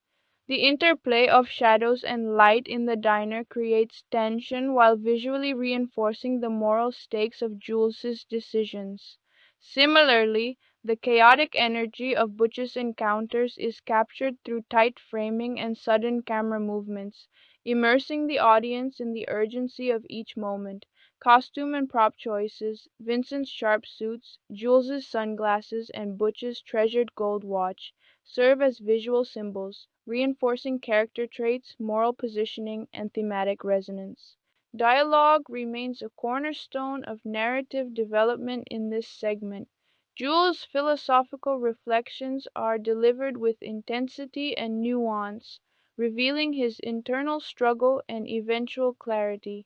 The interplay of shadows and light in the diner creates tension while visually reinforcing the moral stakes of Jules's decisions. Similarly, the chaotic energy of Butch's encounters is captured through tight framing and sudden camera movements, immersing the audience in the urgency of each moment. Costume and prop choices, Vincent's sharp suits, Jules's sunglasses, and Butch's treasured gold watch serve as visual symbols, reinforcing character traits, moral positioning, and thematic resonance. Dialogue remains a cornerstone of narrative development in this segment. Jules' philosophical reflections are delivered with intensity and nuance, revealing his internal struggle and eventual clarity.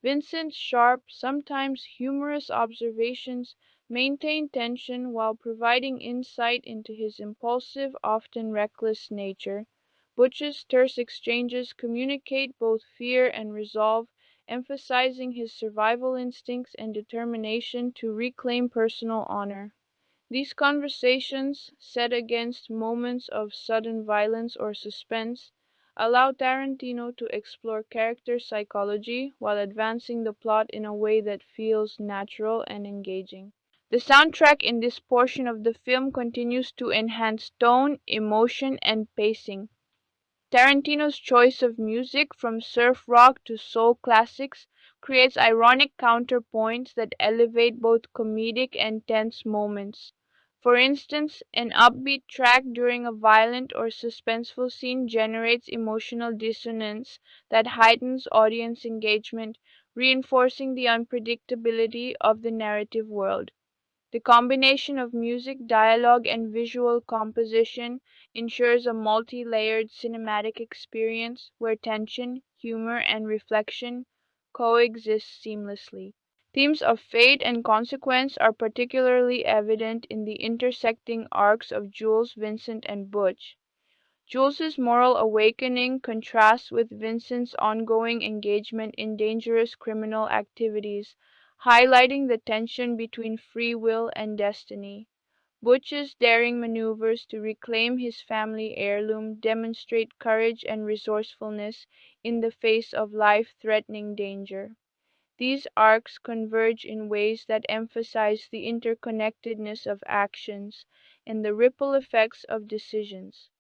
Vincent's sharp, sometimes humorous observations maintain tension while providing insight into his impulsive, often reckless nature. Butch's terse exchanges communicate both fear and resolve, emphasizing his survival instincts and determination to reclaim personal honor. These conversations, set against moments of sudden violence or suspense, allow Tarantino to explore character psychology while advancing the plot in a way that feels natural and engaging. The soundtrack in this portion of the film continues to enhance tone, emotion, and pacing. Tarantino's choice of music, from surf rock to soul classics, creates ironic counterpoints that elevate both comedic and tense moments. For instance, an upbeat track during a violent or suspenseful scene generates emotional dissonance that heightens audience engagement, reinforcing the unpredictability of the narrative world. The combination of music, dialogue, and visual composition ensures a multi-layered cinematic experience where tension, humor, and reflection coexist seamlessly. Themes of fate and consequence are particularly evident in the intersecting arcs of Jules, Vincent, and Butch. Jules's moral awakening contrasts with Vincent's ongoing engagement in dangerous criminal activities, highlighting the tension between free will and destiny. Butch's daring maneuvers to reclaim his family heirloom demonstrate courage and resourcefulness in the face of life-threatening danger. These arcs converge in ways that emphasize the interconnectedness of actions and the ripple effects of decisions.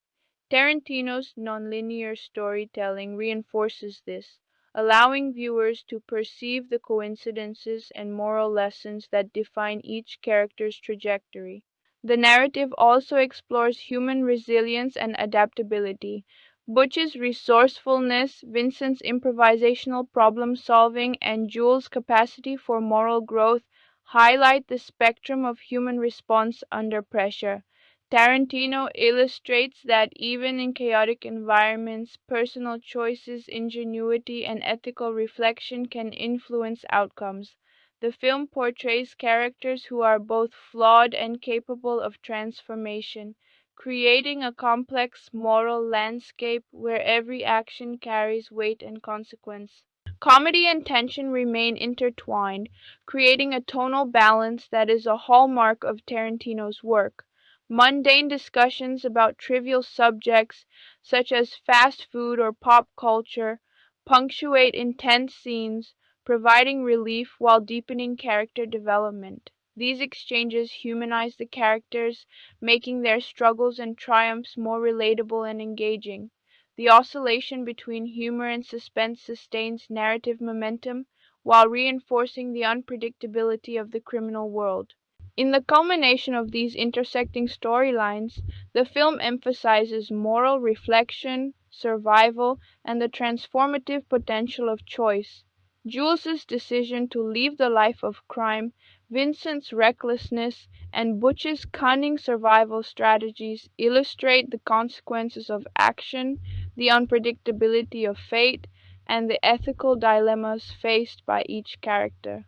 Tarantino's nonlinear storytelling reinforces this, allowing viewers to perceive the coincidences and moral lessons that define each character's trajectory. The narrative also explores human resilience and adaptability. Butch's resourcefulness, Vincent's improvisational problem solving, and Jules' capacity for moral growth highlight the spectrum of human response under pressure. Tarantino illustrates that even in chaotic environments, personal choices, ingenuity, and ethical reflection can influence outcomes. The film portrays characters who are both flawed and capable of transformation, creating a complex moral landscape where every action carries weight and consequence. Comedy and tension remain intertwined, creating a tonal balance that is a hallmark of Tarantino's work. Mundane discussions about trivial subjects such as fast food or pop culture punctuate intense scenes, providing relief while deepening character development. These exchanges humanize the characters, making their struggles and triumphs more relatable and engaging. The oscillation between humor and suspense sustains narrative momentum while reinforcing the unpredictability of the criminal world. In the culmination of these intersecting storylines, the film emphasizes moral reflection, survival, and the transformative potential of choice. Jules's decision to leave the life of crime, Vincent's recklessness, and Butch's cunning survival strategies illustrate the consequences of action, the unpredictability of fate, and the ethical dilemmas faced by each character.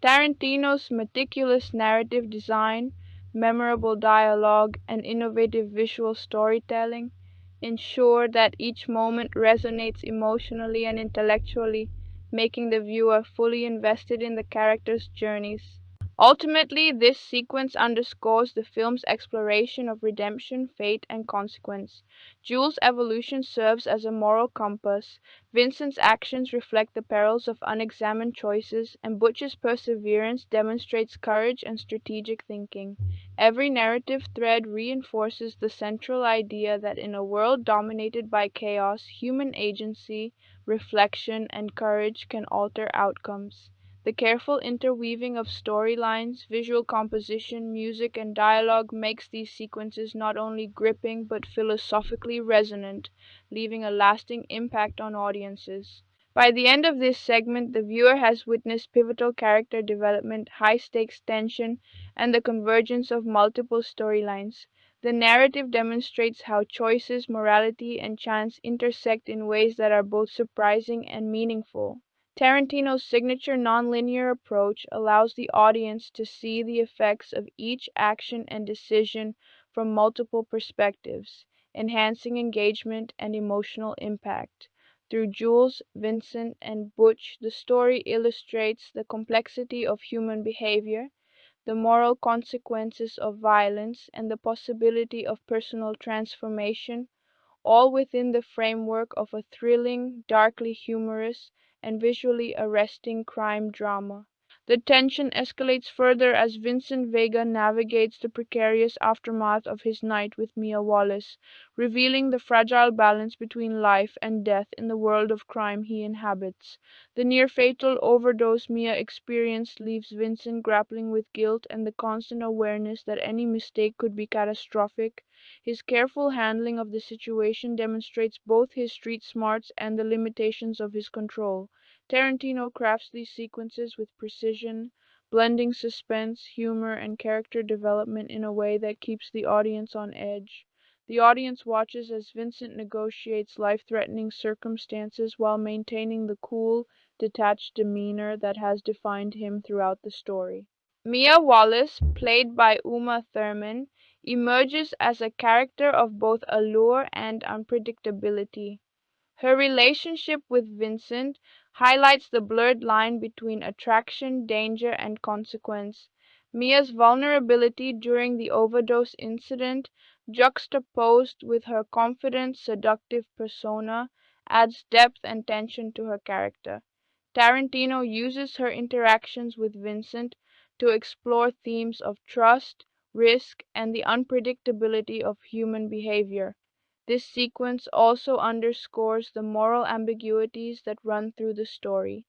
Tarantino's meticulous narrative design, memorable dialogue, and innovative visual storytelling ensure that each moment resonates emotionally and intellectually, making the viewer fully invested in the characters' journeys. Ultimately, this sequence underscores the film's exploration of redemption, fate, and consequence. Jules' evolution serves as a moral compass, Vincent's actions reflect the perils of unexamined choices, and Butch's perseverance demonstrates courage and strategic thinking. Every narrative thread reinforces the central idea that in a world dominated by chaos, human agency, reflection, and courage can alter outcomes. The careful interweaving of storylines, visual composition, music, and dialogue makes these sequences not only gripping but philosophically resonant, leaving a lasting impact on audiences. By the end of this segment, the viewer has witnessed pivotal character development, high stakes tension, and the convergence of multiple storylines. The narrative demonstrates how choices, morality, and chance intersect in ways that are both surprising and meaningful. Tarantino's signature nonlinear approach allows the audience to see the effects of each action and decision from multiple perspectives, enhancing engagement and emotional impact. Through Jules, Vincent, and Butch, the story illustrates the complexity of human behavior, the moral consequences of violence, and the possibility of personal transformation, all within the framework of a thrilling, darkly humorous, and visually arresting crime drama. The tension escalates further as Vincent Vega navigates the precarious aftermath of his night with Mia Wallace, revealing the fragile balance between life and death in the world of crime he inhabits. The near-fatal overdose Mia experienced leaves Vincent grappling with guilt and the constant awareness that any mistake could be catastrophic. His careful handling of the situation demonstrates both his street smarts and the limitations of his control. Tarantino crafts these sequences with precision, blending suspense, humor, and character development in a way that keeps the audience on edge. The audience watches as Vincent negotiates life-threatening circumstances while maintaining the cool, detached demeanor that has defined him throughout the story. Mia Wallace, played by Uma Thurman, emerges as a character of both allure and unpredictability. Her relationship with Vincent highlights the blurred line between attraction, danger, and consequence. Mia's vulnerability during the overdose incident, juxtaposed with her confident, seductive persona, adds depth and tension to her character. Tarantino uses her interactions with Vincent to explore themes of trust, risk, and the unpredictability of human behavior. This sequence also underscores the moral ambiguities that run through the story.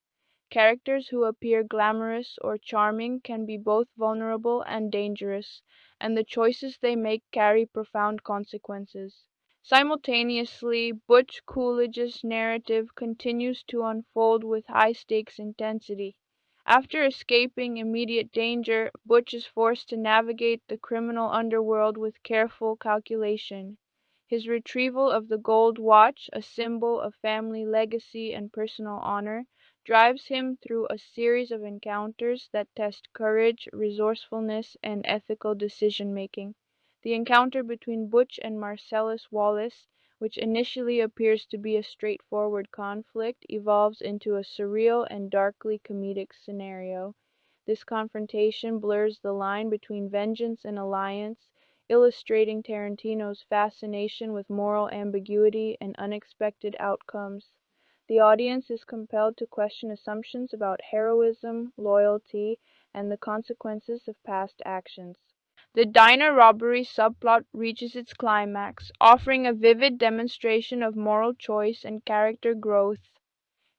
Characters who appear glamorous or charming can be both vulnerable and dangerous, and the choices they make carry profound consequences. Simultaneously, Butch Coolidge's narrative continues to unfold with high-stakes intensity. After escaping immediate danger, Butch is forced to navigate the criminal underworld with careful calculation. His retrieval of the gold watch, a symbol of family legacy and personal honor, drives him through a series of encounters that test courage, resourcefulness, and ethical decision-making. The encounter between Butch and Marcellus Wallace, which initially appears to be a straightforward conflict, evolves into a surreal and darkly comedic scenario. This confrontation blurs the line between vengeance and alliance, illustrating Tarantino's fascination with moral ambiguity and unexpected outcomes. The audience is compelled to question assumptions about heroism, loyalty, and the consequences of past actions. The diner robbery subplot reaches its climax, offering a vivid demonstration of moral choice and character growth.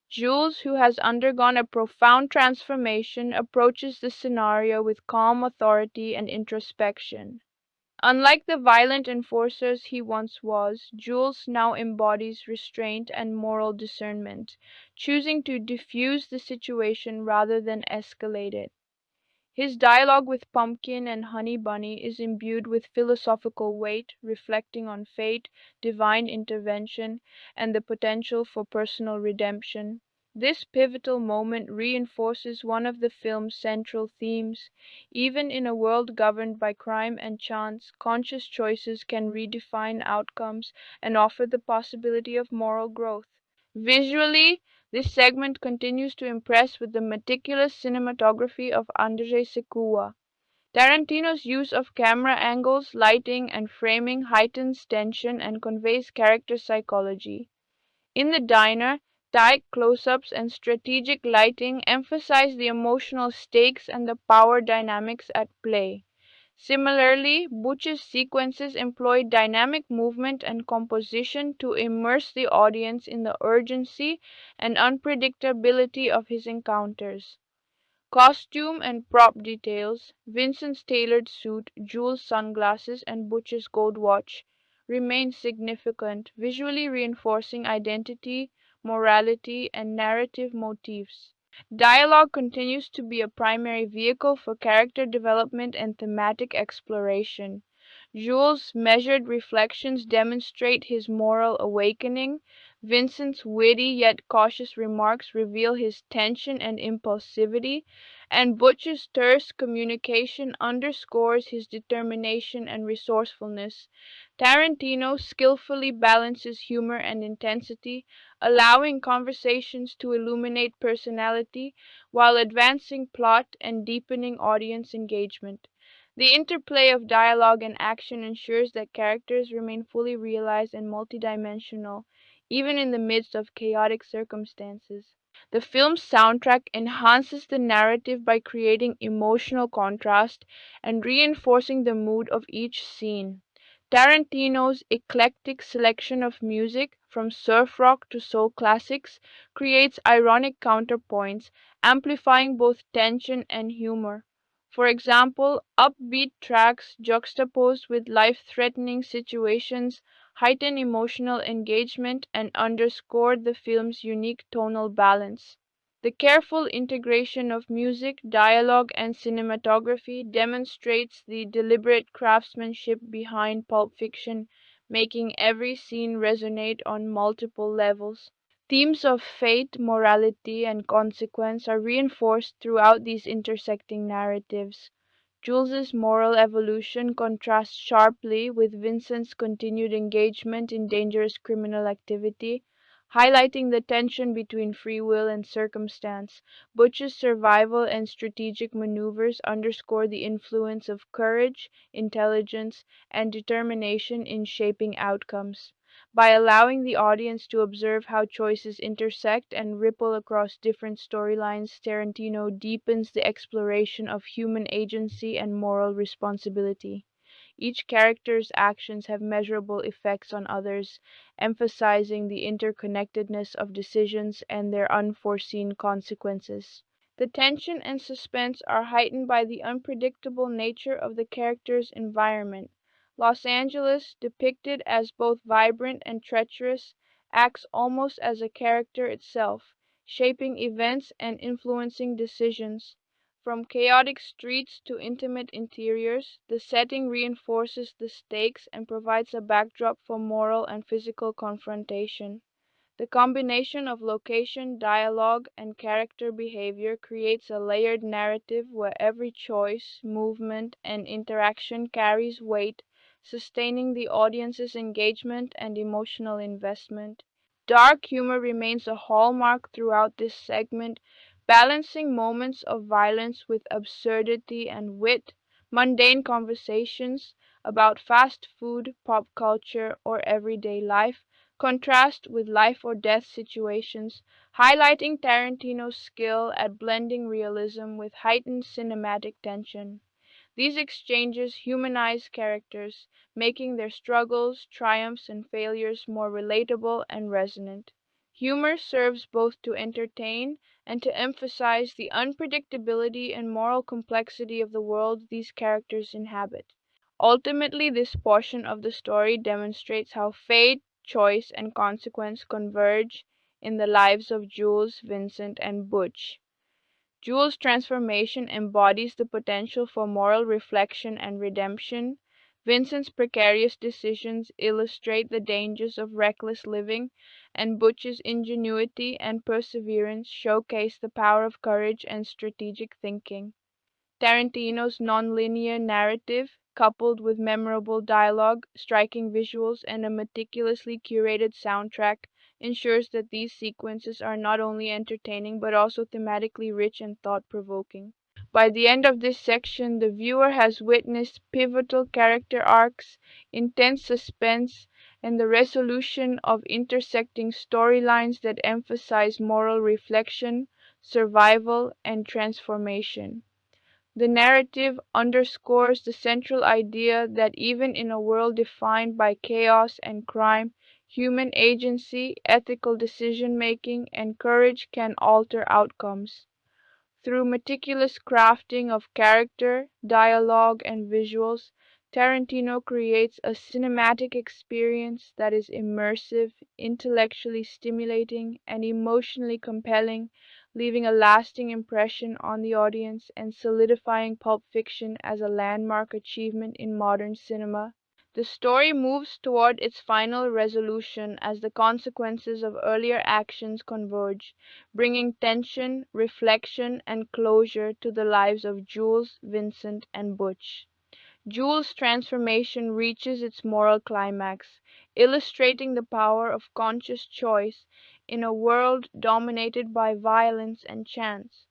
Jules, who has undergone a profound transformation, approaches the scenario with calm authority and introspection. Unlike the violent enforcers he once was, Jules now embodies restraint and moral discernment, choosing to diffuse the situation rather than escalate it. His dialogue with Pumpkin and Honey Bunny is imbued with philosophical weight, reflecting on fate, divine intervention, and the potential for personal redemption. This pivotal moment reinforces one of the film's central themes. Even in a world governed by crime and chance, conscious choices can redefine outcomes and offer the possibility of moral growth. Visually, this segment continues to impress with the meticulous cinematography of Andrzej Sekua. Tarantino's use of camera angles, lighting, and framing heightens tension and conveys character psychology. In the diner, tight close-ups and strategic lighting emphasize the emotional stakes and the power dynamics at play. Similarly, Butch's sequences employ dynamic movement and composition to immerse the audience in the urgency and unpredictability of his encounters. Costume and prop details, Vincent's tailored suit, Jules' sunglasses, and Butch's gold watch remain significant, visually reinforcing identity, morality, and narrative motifs. Dialogue continues to be a primary vehicle for character development and thematic exploration. Jules' measured reflections demonstrate his moral awakening, Vincent's witty yet cautious remarks reveal his tension and impulsivity, and Butch's terse communication underscores his determination and resourcefulness. Tarantino skillfully balances humor and intensity, allowing conversations to illuminate personality while advancing plot and deepening audience engagement. The interplay of dialogue and action ensures that characters remain fully realized and multidimensional, even in the midst of chaotic circumstances. The film's soundtrack enhances the narrative by creating emotional contrast and reinforcing the mood of each scene. Tarantino's eclectic selection of music, from surf rock to soul classics, creates ironic counterpoints, amplifying both tension and humor. For example, upbeat tracks juxtaposed with life-threatening situations heighten emotional engagement and underscore the film's unique tonal balance. The careful integration of music, dialogue, and cinematography demonstrates the deliberate craftsmanship behind Pulp Fiction, making every scene resonate on multiple levels. Themes of fate, morality, and consequence are reinforced throughout these intersecting narratives. Jules's moral evolution contrasts sharply with Vincent's continued engagement in dangerous criminal activity, highlighting the tension between free will and circumstance. Butch's survival and strategic maneuvers underscore the influence of courage, intelligence, and determination in shaping outcomes. By allowing the audience to observe how choices intersect and ripple across different storylines, Tarantino deepens the exploration of human agency and moral responsibility. Each character's actions have measurable effects on others, emphasizing the interconnectedness of decisions and their unforeseen consequences. The tension and suspense are heightened by the unpredictable nature of the character's environment. Los Angeles, depicted as both vibrant and treacherous, acts almost as a character itself, shaping events and influencing decisions. From chaotic streets to intimate interiors, the setting reinforces the stakes and provides a backdrop for moral and physical confrontation. The combination of location, dialogue, and character behavior creates a layered narrative where every choice, movement, and interaction carries weight, sustaining the audience's engagement and emotional investment. Dark humor remains a hallmark throughout this segment, balancing moments of violence with absurdity and wit. Mundane conversations about fast food, pop culture, or everyday life contrast with life or death situations, highlighting Tarantino's skill at blending realism with heightened cinematic tension. These exchanges humanize characters, making their struggles, triumphs, and failures more relatable and resonant. Humor serves both to entertain and to emphasize the unpredictability and moral complexity of the world these characters inhabit. Ultimately, this portion of the story demonstrates how fate, choice, and consequence converge in the lives of Jules, Vincent, and Butch. Jules' transformation embodies the potential for moral reflection and redemption. Vincent's precarious decisions illustrate the dangers of reckless living, and Butch's ingenuity and perseverance showcase the power of courage and strategic thinking. Tarantino's nonlinear narrative, coupled with memorable dialogue, striking visuals, and a meticulously curated soundtrack, ensures that these sequences are not only entertaining but also thematically rich and thought-provoking. By the end of this section, the viewer has witnessed pivotal character arcs, intense suspense, and the resolution of intersecting storylines that emphasize moral reflection, survival, and transformation. The narrative underscores the central idea that even in a world defined by chaos and crime, human agency, ethical decision-making, and courage can alter outcomes. Through meticulous crafting of character, dialogue, and visuals, Tarantino creates a cinematic experience that is immersive, intellectually stimulating, and emotionally compelling, leaving a lasting impression on the audience and solidifying Pulp Fiction as a landmark achievement in modern cinema. The story moves toward its final resolution as the consequences of earlier actions converge, bringing tension, reflection, and closure to the lives of Jules, Vincent, and Butch. Jules' transformation reaches its moral climax, illustrating the power of conscious choice in a world dominated by violence and chance.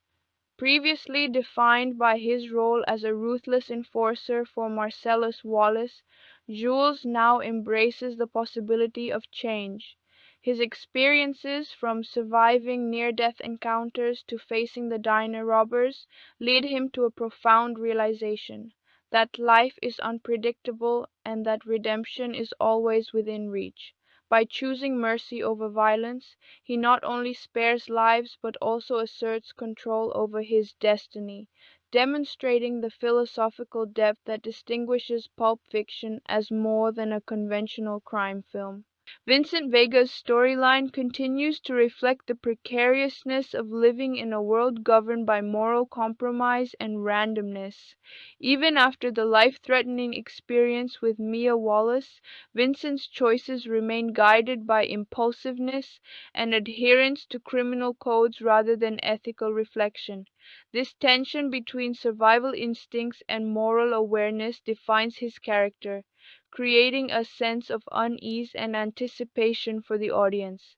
Previously defined by his role as a ruthless enforcer for Marcellus Wallace, Jules now embraces the possibility of change. His experiences, from surviving near-death encounters to facing the diner robbers, lead him to a profound realization that life is unpredictable and that redemption is always within reach. By choosing mercy over violence, he not only spares lives but also asserts control over his destiny, demonstrating the philosophical depth that distinguishes Pulp Fiction as more than a conventional crime film. Vincent Vega's storyline continues to reflect the precariousness of living in a world governed by moral compromise and randomness. Even after the life-threatening experience with Mia Wallace, Vincent's choices remain guided by impulsiveness and adherence to criminal codes rather than ethical reflection. This tension between survival instincts and moral awareness defines his character, creating a sense of unease and anticipation for the audience.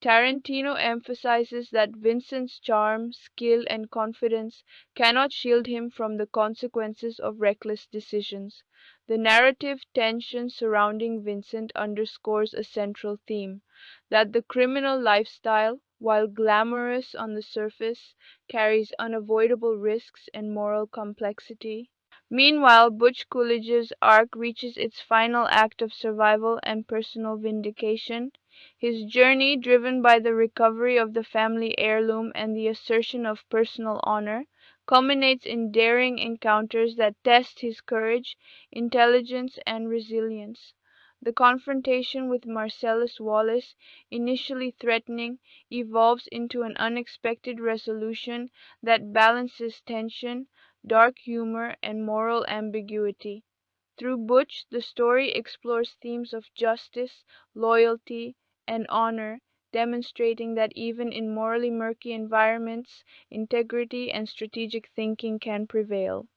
Tarantino emphasizes that Vincent's charm, skill, and confidence cannot shield him from the consequences of reckless decisions. The narrative tension surrounding Vincent underscores a central theme that the criminal lifestyle, while glamorous on the surface, carries unavoidable risks and moral complexity. Meanwhile, Butch Coolidge's arc reaches its final act of survival and personal vindication. His journey, driven by the recovery of the family heirloom and the assertion of personal honor, culminates in daring encounters that test his courage, intelligence, and resilience. The confrontation with Marcellus Wallace, initially threatening, evolves into an unexpected resolution that balances tension, dark humor, and moral ambiguity. Through Butch, the story explores themes of justice, loyalty, and honor, demonstrating that even in morally murky environments, integrity and strategic thinking can prevail.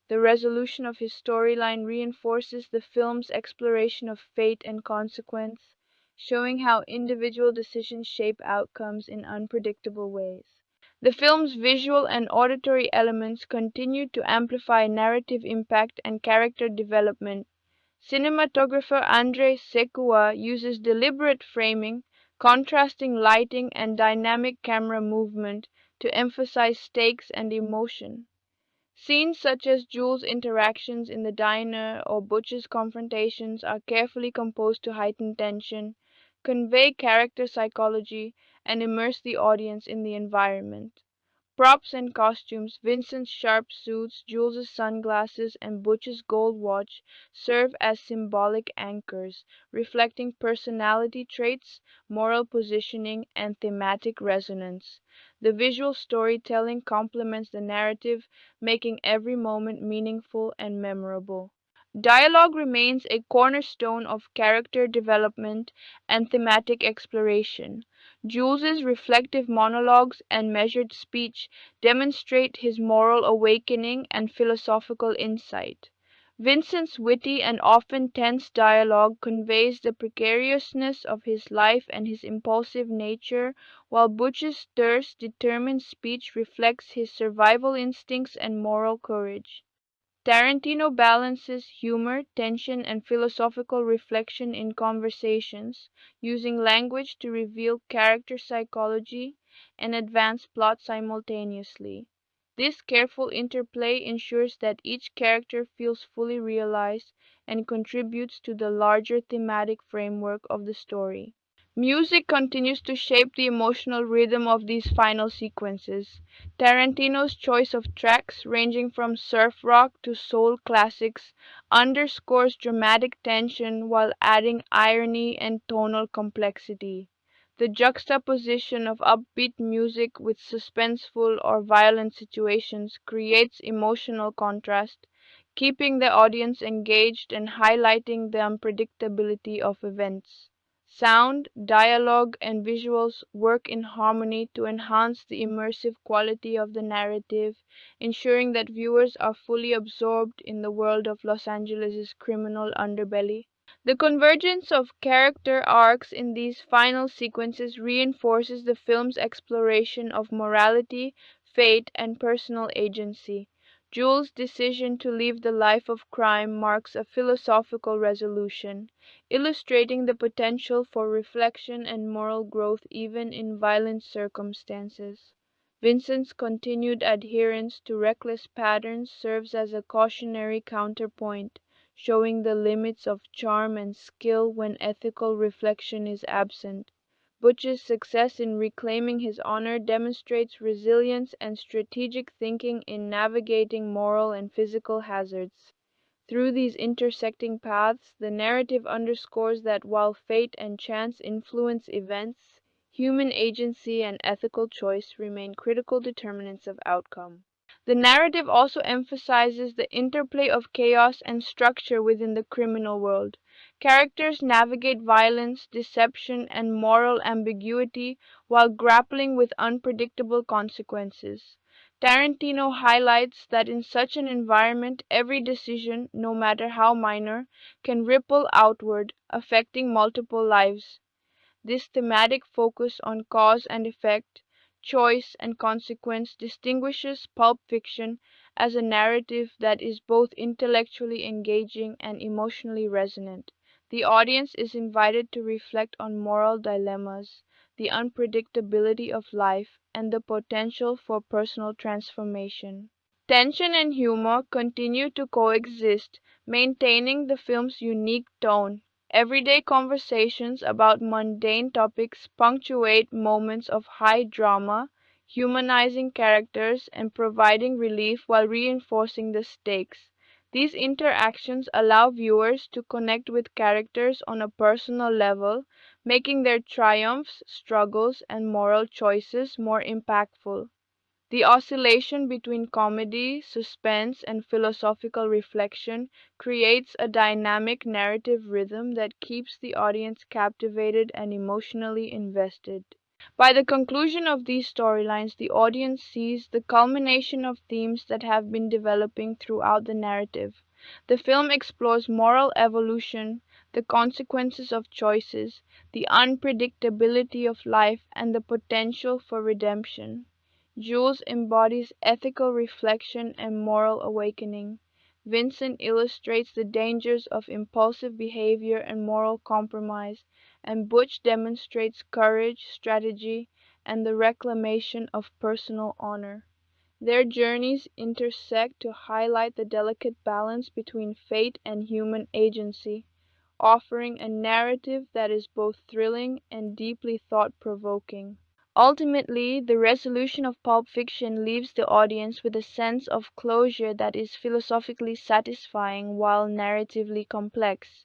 The resolution of his storyline reinforces the film's exploration of fate and consequence, showing how individual decisions shape outcomes in unpredictable ways. The film's visual and auditory elements continue to amplify narrative impact and character development. Cinematographer Andrei Sekua uses deliberate framing, contrasting lighting, and dynamic camera movement to emphasize stakes and emotion. Scenes such as Jules' interactions in the diner or Butch's confrontations are carefully composed to heighten tension, convey character psychology, and immerse the audience in the environment. Props and costumes, Vincent's sharp suits, Jules's sunglasses, and Butch's gold watch serve as symbolic anchors, reflecting personality traits, moral positioning, and thematic resonance. The visual storytelling complements the narrative, making every moment meaningful and memorable. Dialogue remains a cornerstone of character development and thematic exploration. Jules's reflective monologues and measured speech demonstrate his moral awakening and philosophical insight. Vincent's witty and often tense dialogue conveys the precariousness of his life and his impulsive nature, while Butch's terse, determined speech reflects his survival instincts and moral courage. Tarantino balances humor, tension, and philosophical reflection in conversations, using language to reveal character psychology and advance plot simultaneously. This careful interplay ensures that each character feels fully realized and contributes to the larger thematic framework of the story. Music continues to shape the emotional rhythm of these final sequences. Tarantino's choice of tracks, ranging from surf rock to soul classics, underscores dramatic tension while adding irony and tonal complexity. The juxtaposition of upbeat music with suspenseful or violent situations creates emotional contrast, keeping the audience engaged and highlighting the unpredictability of events. Sound, dialogue, and visuals work in harmony to enhance the immersive quality of the narrative, ensuring that viewers are fully absorbed in the world of Los Angeles' criminal underbelly. The convergence of character arcs in these final sequences reinforces the film's exploration of morality, fate, and personal agency. Jules' decision to leave the life of crime marks a philosophical resolution, illustrating the potential for reflection and moral growth even in violent circumstances. Vincent's continued adherence to reckless patterns serves as a cautionary counterpoint, showing the limits of charm and skill when ethical reflection is absent. Butch's success in reclaiming his honor demonstrates resilience and strategic thinking in navigating moral and physical hazards. Through these intersecting paths, the narrative underscores that while fate and chance influence events, human agency and ethical choice remain critical determinants of outcome. The narrative also emphasizes the interplay of chaos and structure within the criminal world. Characters navigate violence, deception, and moral ambiguity while grappling with unpredictable consequences. Tarantino highlights that in such an environment, every decision, no matter how minor, can ripple outward, affecting multiple lives. This thematic focus on cause and effect, choice and consequence distinguishes Pulp Fiction as a narrative that is both intellectually engaging and emotionally resonant. The audience is invited to reflect on moral dilemmas, the unpredictability of life, and the potential for personal transformation. Tension and humor continue to coexist, maintaining the film's unique tone. Everyday conversations about mundane topics punctuate moments of high drama, humanizing characters and providing relief while reinforcing the stakes. These interactions allow viewers to connect with characters on a personal level, making their triumphs, struggles, and moral choices more impactful. The oscillation between comedy, suspense, and philosophical reflection creates a dynamic narrative rhythm that keeps the audience captivated and emotionally invested. By the conclusion of these storylines, the audience sees the culmination of themes that have been developing throughout the narrative. The film explores moral evolution, the consequences of choices, the unpredictability of life, and the potential for redemption. Jules embodies ethical reflection and moral awakening. Vincent illustrates the dangers of impulsive behavior and moral compromise, and Butch demonstrates courage, strategy, and the reclamation of personal honor. Their journeys intersect to highlight the delicate balance between fate and human agency, offering a narrative that is both thrilling and deeply thought-provoking. Ultimately, the resolution of Pulp Fiction leaves the audience with a sense of closure that is philosophically satisfying while narratively complex.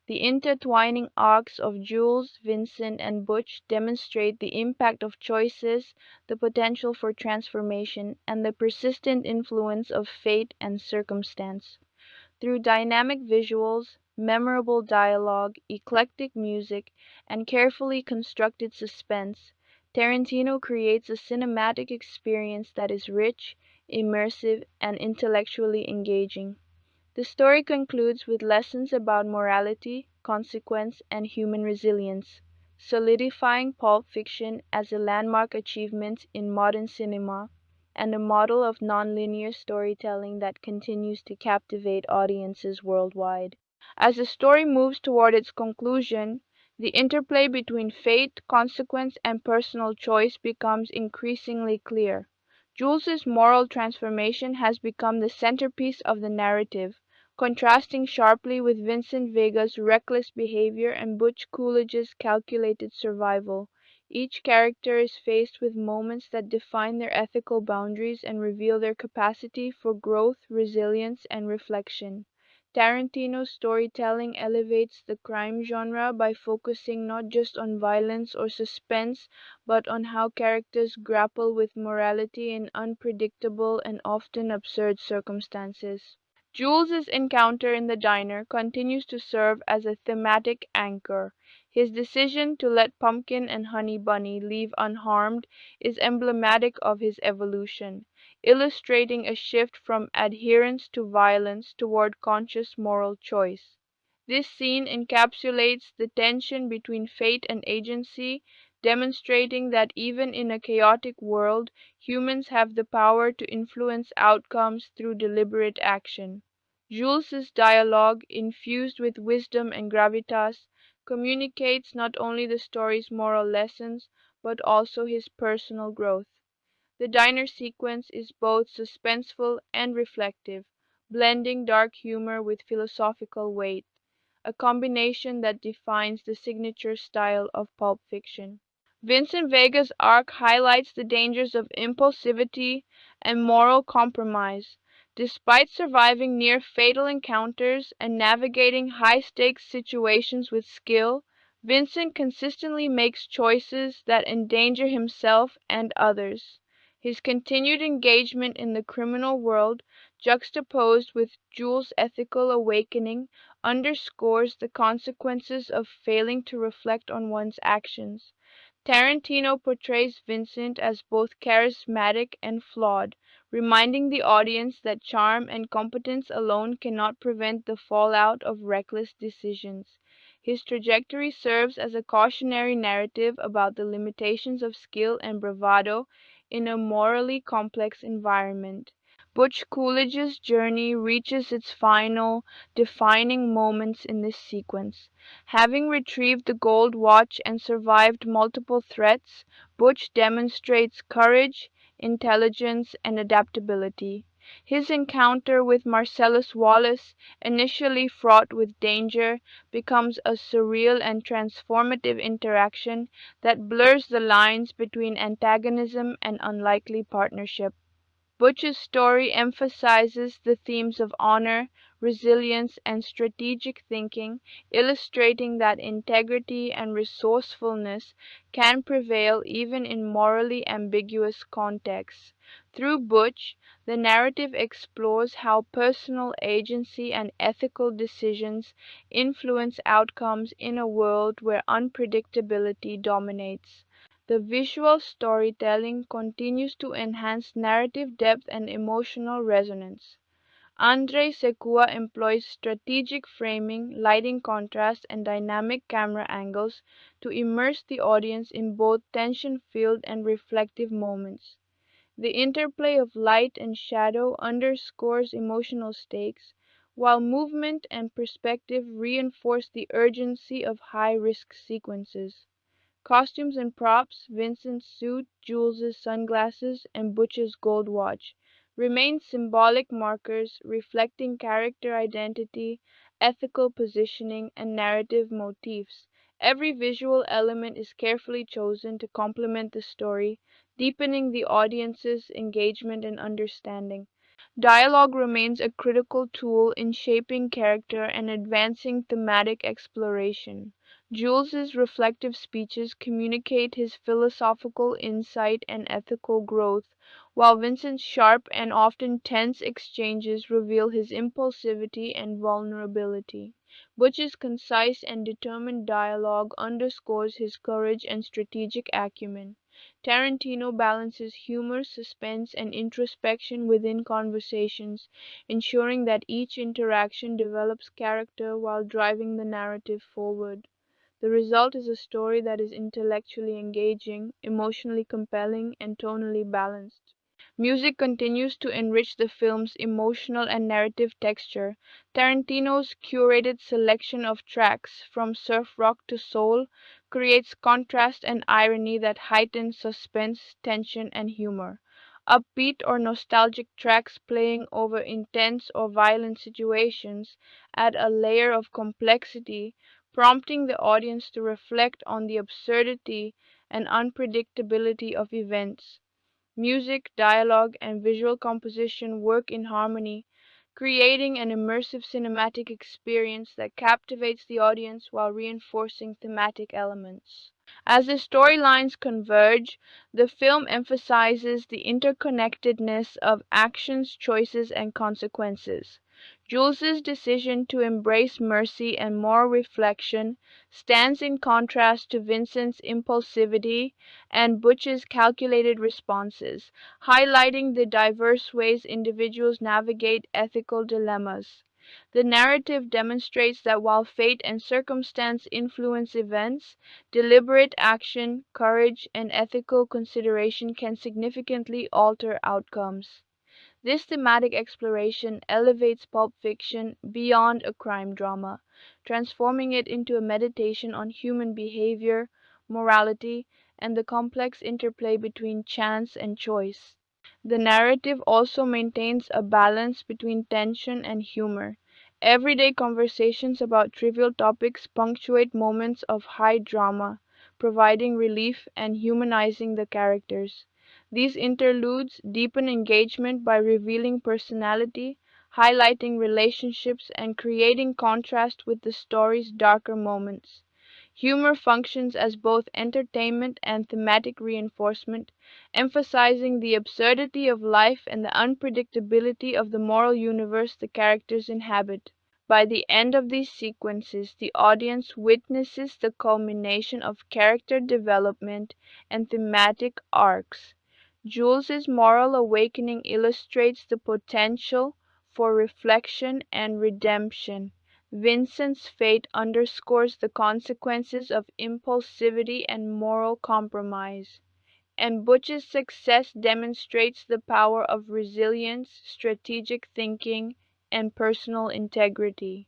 The intertwining arcs of Jules, Vincent, and Butch demonstrate the impact of choices, the potential for transformation, and the persistent influence of fate and circumstance. Through dynamic visuals, memorable dialogue, eclectic music, and carefully constructed suspense, Tarantino creates a cinematic experience that is rich, immersive, and intellectually engaging. The story concludes with lessons about morality, consequence, and human resilience, solidifying Pulp Fiction as a landmark achievement in modern cinema and a model of nonlinear storytelling that continues to captivate audiences worldwide. As the story moves toward its conclusion, the interplay between fate, consequence, and personal choice becomes increasingly clear. Jules's moral transformation has become the centerpiece of the narrative, contrasting sharply with Vincent Vega's reckless behavior and Butch Coolidge's calculated survival. Each character is faced with moments that define their ethical boundaries and reveal their capacity for growth, resilience, and reflection. Tarantino's storytelling elevates the crime genre by focusing not just on violence or suspense, but on how characters grapple with morality in unpredictable and often absurd circumstances. Jules's encounter in the diner continues to serve as a thematic anchor. His decision to let Pumpkin and Honey Bunny leave unharmed is emblematic of his evolution, illustrating a shift from adherence to violence toward conscious moral choice. This scene encapsulates the tension between fate and agency, demonstrating that even in a chaotic world, humans have the power to influence outcomes through deliberate action. Jules's dialogue, infused with wisdom and gravitas, communicates not only the story's moral lessons but also his personal growth. The diner sequence is both suspenseful and reflective, blending dark humor with philosophical weight, a combination that defines the signature style of Pulp Fiction. Vincent Vega's arc highlights the dangers of impulsivity and moral compromise. Despite surviving near fatal encounters and navigating high stakes situations with skill, Vincent consistently makes choices that endanger himself and others. His continued engagement in the criminal world, juxtaposed with Jules' ethical awakening, underscores the consequences of failing to reflect on one's actions. Tarantino portrays Vincent as both charismatic and flawed, reminding the audience that charm and competence alone cannot prevent the fallout of reckless decisions. His trajectory serves as a cautionary narrative about the limitations of skill and bravado in a morally complex environment. Butch Coolidge's journey reaches its final, defining moments in this sequence. Having retrieved the gold watch and survived multiple threats, Butch demonstrates courage, intelligence, and adaptability. His encounter with Marcellus Wallace, initially fraught with danger, becomes a surreal and transformative interaction that blurs the lines between antagonism and unlikely partnership. Butch's story emphasizes the themes of honor, resilience, and strategic thinking, illustrating that integrity and resourcefulness can prevail even in morally ambiguous contexts. Through Butch, the narrative explores how personal agency and ethical decisions influence outcomes in a world where unpredictability dominates. The visual storytelling continues to enhance narrative depth and emotional resonance. Andrei Secua employs strategic framing, lighting contrast, and dynamic camera angles to immerse the audience in both tension-filled and reflective moments. The interplay of light and shadow underscores emotional stakes, while movement and perspective reinforce the urgency of high-risk sequences. Costumes and props, Vincent's suit, Jules's sunglasses, and Butch's gold watch, remain symbolic markers reflecting character identity, ethical positioning, and narrative motifs. Every visual element is carefully chosen to complement the story, deepening the audience's engagement and understanding. Dialogue remains a critical tool in shaping character and advancing thematic exploration. Jules's reflective speeches communicate his philosophical insight and ethical growth, while Vincent's sharp and often tense exchanges reveal his impulsivity and vulnerability. Butch's concise and determined dialogue underscores his courage and strategic acumen. Tarantino balances humor, suspense, and introspection within conversations, ensuring that each interaction develops character while driving the narrative forward. The result is a story that is intellectually engaging, emotionally compelling, and tonally balanced. Music continues to enrich the film's emotional and narrative texture. Tarantino's curated selection of tracks, from surf rock to soul, creates contrast and irony that heighten suspense, tension, and humor. Upbeat or nostalgic tracks playing over intense or violent situations add a layer of complexity, prompting the audience to reflect on the absurdity and unpredictability of events. Music, dialogue, and visual composition work in harmony, creating an immersive cinematic experience that captivates the audience while reinforcing thematic elements. As the storylines converge, the film emphasizes the interconnectedness of actions, choices, and consequences. Jules's decision to embrace mercy and moral reflection stands in contrast to Vincent's impulsivity and Butch's calculated responses, highlighting the diverse ways individuals navigate ethical dilemmas. The narrative demonstrates that while fate and circumstance influence events, deliberate action, courage, and ethical consideration can significantly alter outcomes. This thematic exploration elevates Pulp Fiction beyond a crime drama, transforming it into a meditation on human behavior, morality, and the complex interplay between chance and choice. The narrative also maintains a balance between tension and humor. Everyday conversations about trivial topics punctuate moments of high drama, providing relief and humanizing the characters. These interludes deepen engagement by revealing personality, highlighting relationships, and creating contrast with the story's darker moments. Humor functions as both entertainment and thematic reinforcement, emphasizing the absurdity of life and the unpredictability of the moral universe the characters inhabit. By the end of these sequences, the audience witnesses the culmination of character development and thematic arcs. Jules's moral awakening illustrates the potential for reflection and redemption. Vincent's fate underscores the consequences of impulsivity and moral compromise, and Butch's success demonstrates the power of resilience, strategic thinking, and personal integrity.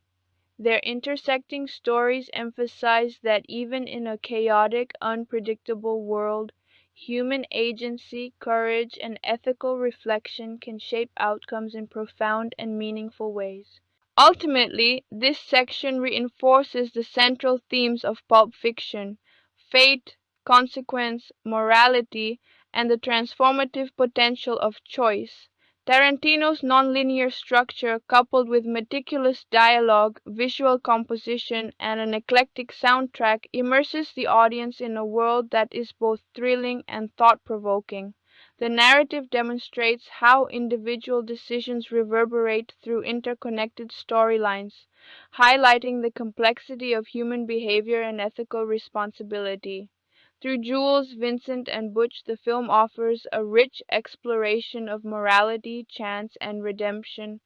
Their intersecting stories emphasize that even in a chaotic, unpredictable world, human agency, courage, and ethical reflection can shape outcomes in profound and meaningful ways. Ultimately, this section reinforces the central themes of Pulp Fiction: fate, consequence, morality, and the transformative potential of choice. Tarantino's nonlinear structure, coupled with meticulous dialogue, visual composition, and an eclectic soundtrack, immerses the audience in a world that is both thrilling and thought-provoking. The narrative demonstrates how individual decisions reverberate through interconnected storylines, highlighting the complexity of human behavior and ethical responsibility. Through Jules, Vincent, and Butch, the film offers a rich exploration of morality, chance, and redemption,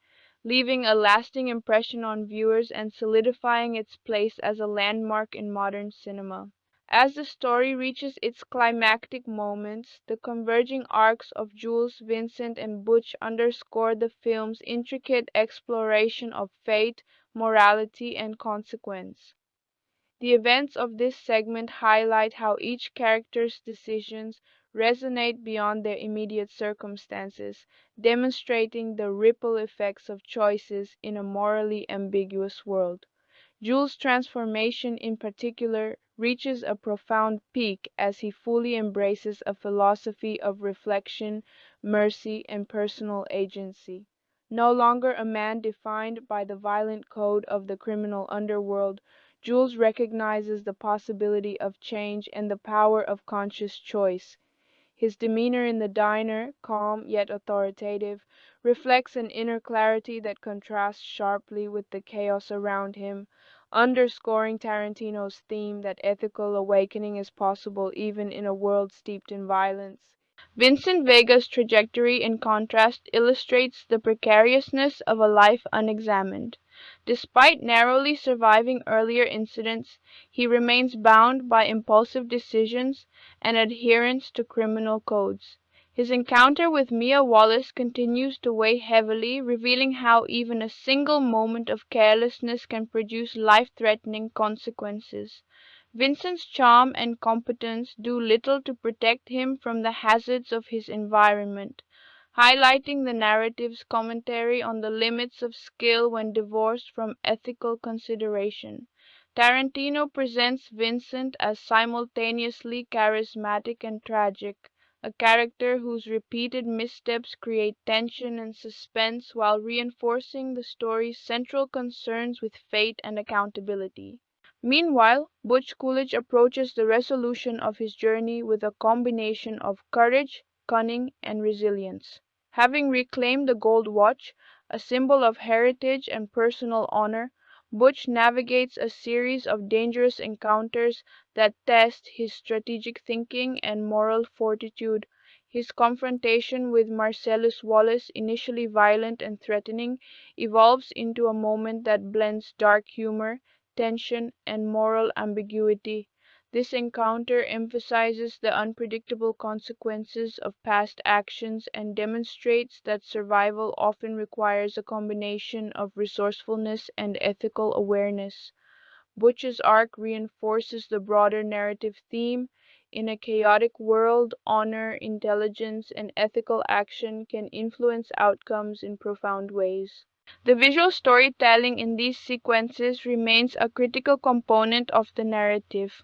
leaving a lasting impression on viewers and solidifying its place as a landmark in modern cinema. As the story reaches its climactic moments, the converging arcs of Jules, Vincent, and Butch underscore the film's intricate exploration of fate, morality, and consequence. The events of this segment highlight how each character's decisions resonate beyond their immediate circumstances, demonstrating the ripple effects of choices in a morally ambiguous world. Jules' transformation, in particular, reaches a profound peak as he fully embraces a philosophy of reflection, mercy, and personal agency. No longer a man defined by the violent code of the criminal underworld, Jules recognizes the possibility of change and the power of conscious choice. His demeanor in the diner, calm yet authoritative, reflects an inner clarity that contrasts sharply with the chaos around him, underscoring Tarantino's theme that ethical awakening is possible even in a world steeped in violence. Vincent Vega's trajectory, in contrast, illustrates the precariousness of a life unexamined. Despite narrowly surviving earlier incidents, he remains bound by impulsive decisions and adherence to criminal codes. His encounter with Mia Wallace continues to weigh heavily, revealing how even a single moment of carelessness can produce life-threatening consequences. Vincent's charm and competence do little to protect him from the hazards of his environment, highlighting the narrative's commentary on the limits of skill when divorced from ethical consideration. Tarantino presents Vincent as simultaneously charismatic and tragic, a character whose repeated missteps create tension and suspense while reinforcing the story's central concerns with fate and accountability. Meanwhile, Butch Coolidge approaches the resolution of his journey with a combination of courage, cunning, and resilience. Having reclaimed the gold watch, a symbol of heritage and personal honor, Butch navigates a series of dangerous encounters that test his strategic thinking and moral fortitude. His confrontation with Marcellus Wallace, initially violent and threatening, evolves into a moment that blends dark humor, tension, and moral ambiguity. This encounter emphasizes the unpredictable consequences of past actions and demonstrates that survival often requires a combination of resourcefulness and ethical awareness. Butch's arc reinforces the broader narrative theme: in a chaotic world, honor, intelligence, and ethical action can influence outcomes in profound ways. The visual storytelling in these sequences remains a critical component of the narrative.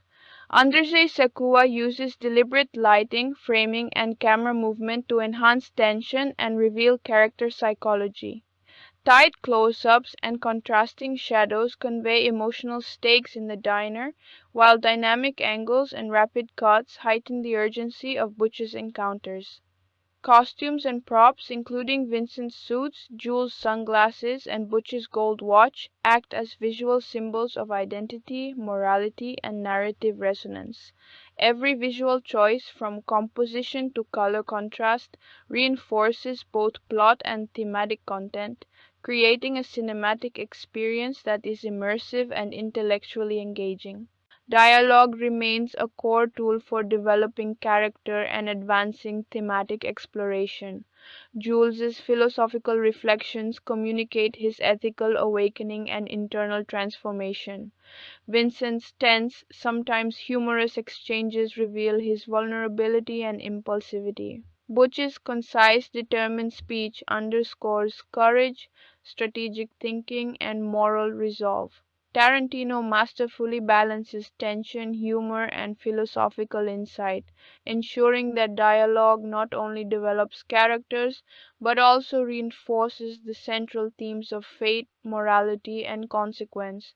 Andrzej Sekua uses deliberate lighting, framing, and camera movement to enhance tension and reveal character psychology. Tight close-ups and contrasting shadows convey emotional stakes in the diner, while dynamic angles and rapid cuts heighten the urgency of Butch's encounters. Costumes and props, including Vincent's suits, Jules' sunglasses, and Butch's gold watch, act as visual symbols of identity, morality, and narrative resonance. Every visual choice, from composition to color contrast, reinforces both plot and thematic content, creating a cinematic experience that is immersive and intellectually engaging. Dialogue remains a core tool for developing character and advancing thematic exploration. Jules's philosophical reflections communicate his ethical awakening and internal transformation. Vincent's tense, sometimes humorous exchanges reveal his vulnerability and impulsivity. Butch's concise, determined speech underscores courage, strategic thinking, and moral resolve. Tarantino masterfully balances tension, humor, and philosophical insight, ensuring that dialogue not only develops characters but also reinforces the central themes of fate, morality, and consequence.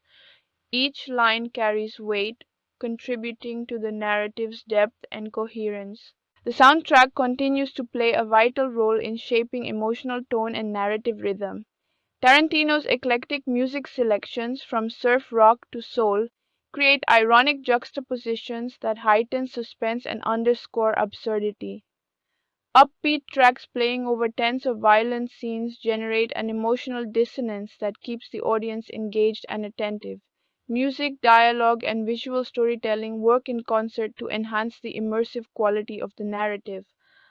Each line carries weight, contributing to the narrative's depth and coherence. The soundtrack continues to play a vital role in shaping emotional tone and narrative rhythm. Tarantino's eclectic music selections, from surf rock to soul, create ironic juxtapositions that heighten suspense and underscore absurdity. Upbeat tracks playing over tense or violent scenes generate an emotional dissonance that keeps the audience engaged and attentive. Music, dialogue, and visual storytelling work in concert to enhance the immersive quality of the narrative,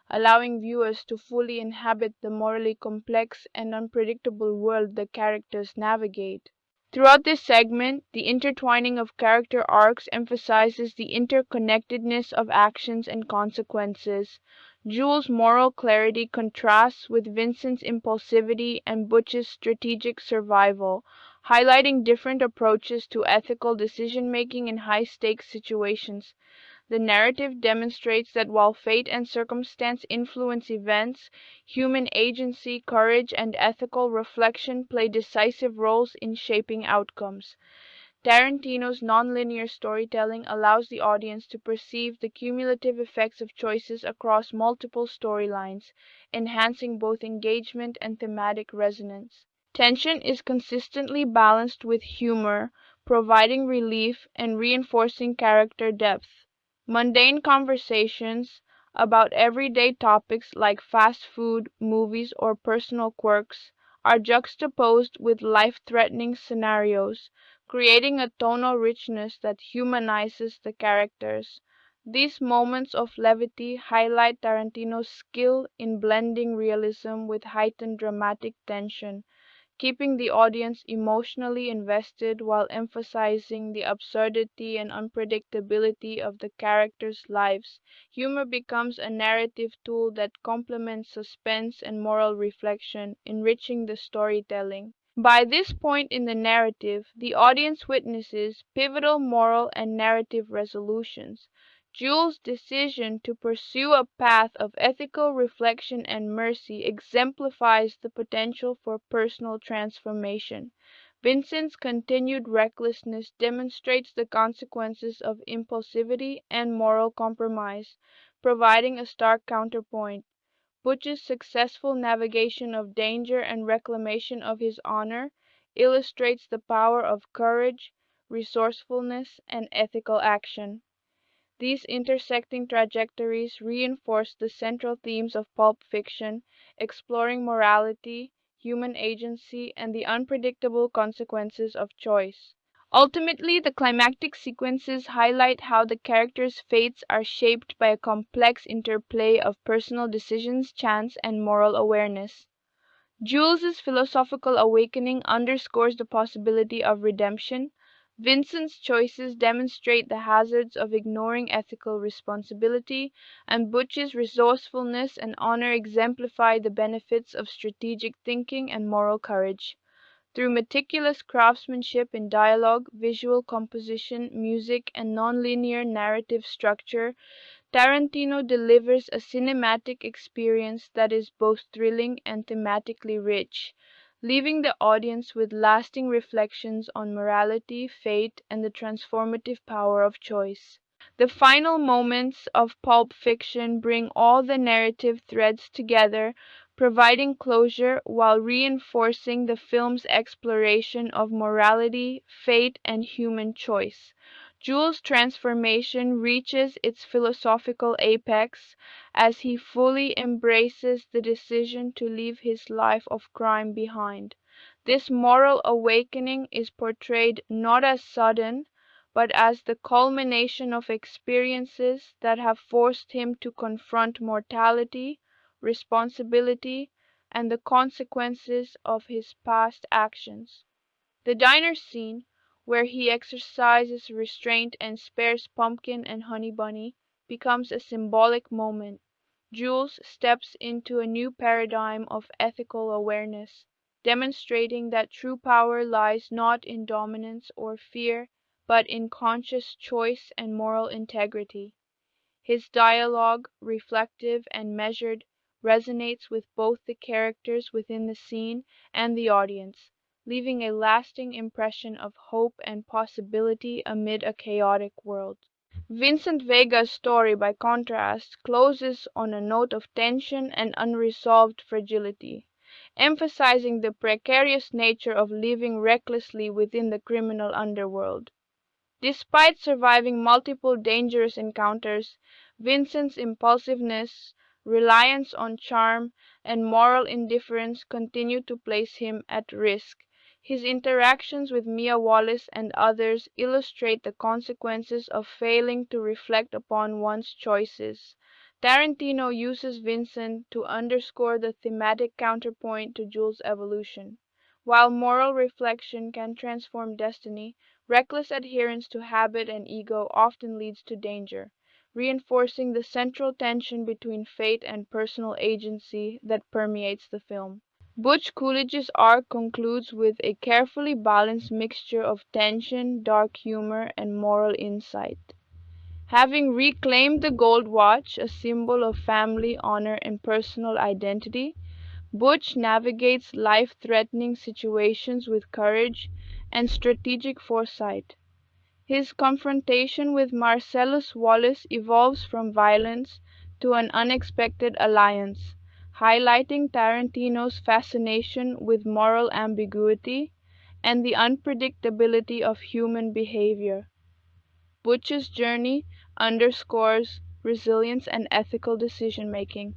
allowing viewers to fully inhabit the morally complex and unpredictable world the characters navigate. Throughout this segment, the intertwining of character arcs emphasizes the interconnectedness of actions and consequences. Jules' moral clarity contrasts with Vincent's impulsivity and Butch's strategic survival, highlighting different approaches to ethical decision-making in high-stakes situations. The narrative demonstrates that while fate and circumstance influence events, human agency, courage, and ethical reflection play decisive roles in shaping outcomes. Tarantino's nonlinear storytelling allows the audience to perceive the cumulative effects of choices across multiple storylines, enhancing both engagement and thematic resonance. Tension is consistently balanced with humor, providing relief and reinforcing character depth. Mundane conversations about everyday topics like fast food, movies, or personal quirks are juxtaposed with life-threatening scenarios, creating a tonal richness that humanizes the characters. These moments of levity highlight Tarantino's skill in blending realism with heightened dramatic tension, keeping the audience emotionally invested while emphasizing the absurdity and unpredictability of the characters' lives. Humor becomes a narrative tool that complements suspense and moral reflection, enriching the storytelling. By this point in the narrative, the audience witnesses pivotal moral and narrative resolutions. Jules' decision to pursue a path of ethical reflection and mercy exemplifies the potential for personal transformation. Vincent's continued recklessness demonstrates the consequences of impulsivity and moral compromise, providing a stark counterpoint. Butch's successful navigation of danger and reclamation of his honor illustrates the power of courage, resourcefulness, and ethical action. These intersecting trajectories reinforce the central themes of Pulp Fiction, exploring morality, human agency, and the unpredictable consequences of choice. Ultimately, the climactic sequences highlight how the characters' fates are shaped by a complex interplay of personal decisions, chance, and moral awareness. Jules's philosophical awakening underscores the possibility of redemption. Vincent's choices demonstrate the hazards of ignoring ethical responsibility, and Butch's resourcefulness and honor exemplify the benefits of strategic thinking and moral courage. Through meticulous craftsmanship in dialogue, visual composition, music, and nonlinear narrative structure, Tarantino delivers a cinematic experience that is both thrilling and thematically rich, leaving the audience with lasting reflections on morality, fate, and the transformative power of choice. The final moments of Pulp Fiction bring all the narrative threads together, providing closure while reinforcing the film's exploration of morality, fate, and human choice. Jules' transformation reaches its philosophical apex as he fully embraces the decision to leave his life of crime behind. This moral awakening is portrayed not as sudden, but as the culmination of experiences that have forced him to confront mortality, responsibility, and the consequences of his past actions. The diner scene, where he exercises restraint and spares Pumpkin and Honey Bunny, becomes a symbolic moment. Jules steps into a new paradigm of ethical awareness, demonstrating that true power lies not in dominance or fear, but in conscious choice and moral integrity. His dialogue, reflective and measured, resonates with both the characters within the scene and the audience, leaving a lasting impression of hope and possibility amid a chaotic world. Vincent Vega's story, by contrast, closes on a note of tension and unresolved fragility, emphasizing the precarious nature of living recklessly within the criminal underworld. Despite surviving multiple dangerous encounters, Vincent's impulsiveness, reliance on charm, and moral indifference continue to place him at risk. His interactions with Mia Wallace and others illustrate the consequences of failing to reflect upon one's choices. Tarantino uses Vincent to underscore the thematic counterpoint to Jules' evolution. While moral reflection can transform destiny, reckless adherence to habit and ego often leads to danger, reinforcing the central tension between fate and personal agency that permeates the film. Butch Coolidge's arc concludes with a carefully balanced mixture of tension, dark humor, and moral insight. Having reclaimed the gold watch, a symbol of family honor and personal identity, Butch navigates life-threatening situations with courage and strategic foresight. His confrontation with Marcellus Wallace evolves from violence to an unexpected alliance, highlighting Tarantino's fascination with moral ambiguity and the unpredictability of human behavior. Butch's journey underscores resilience and ethical decision-making,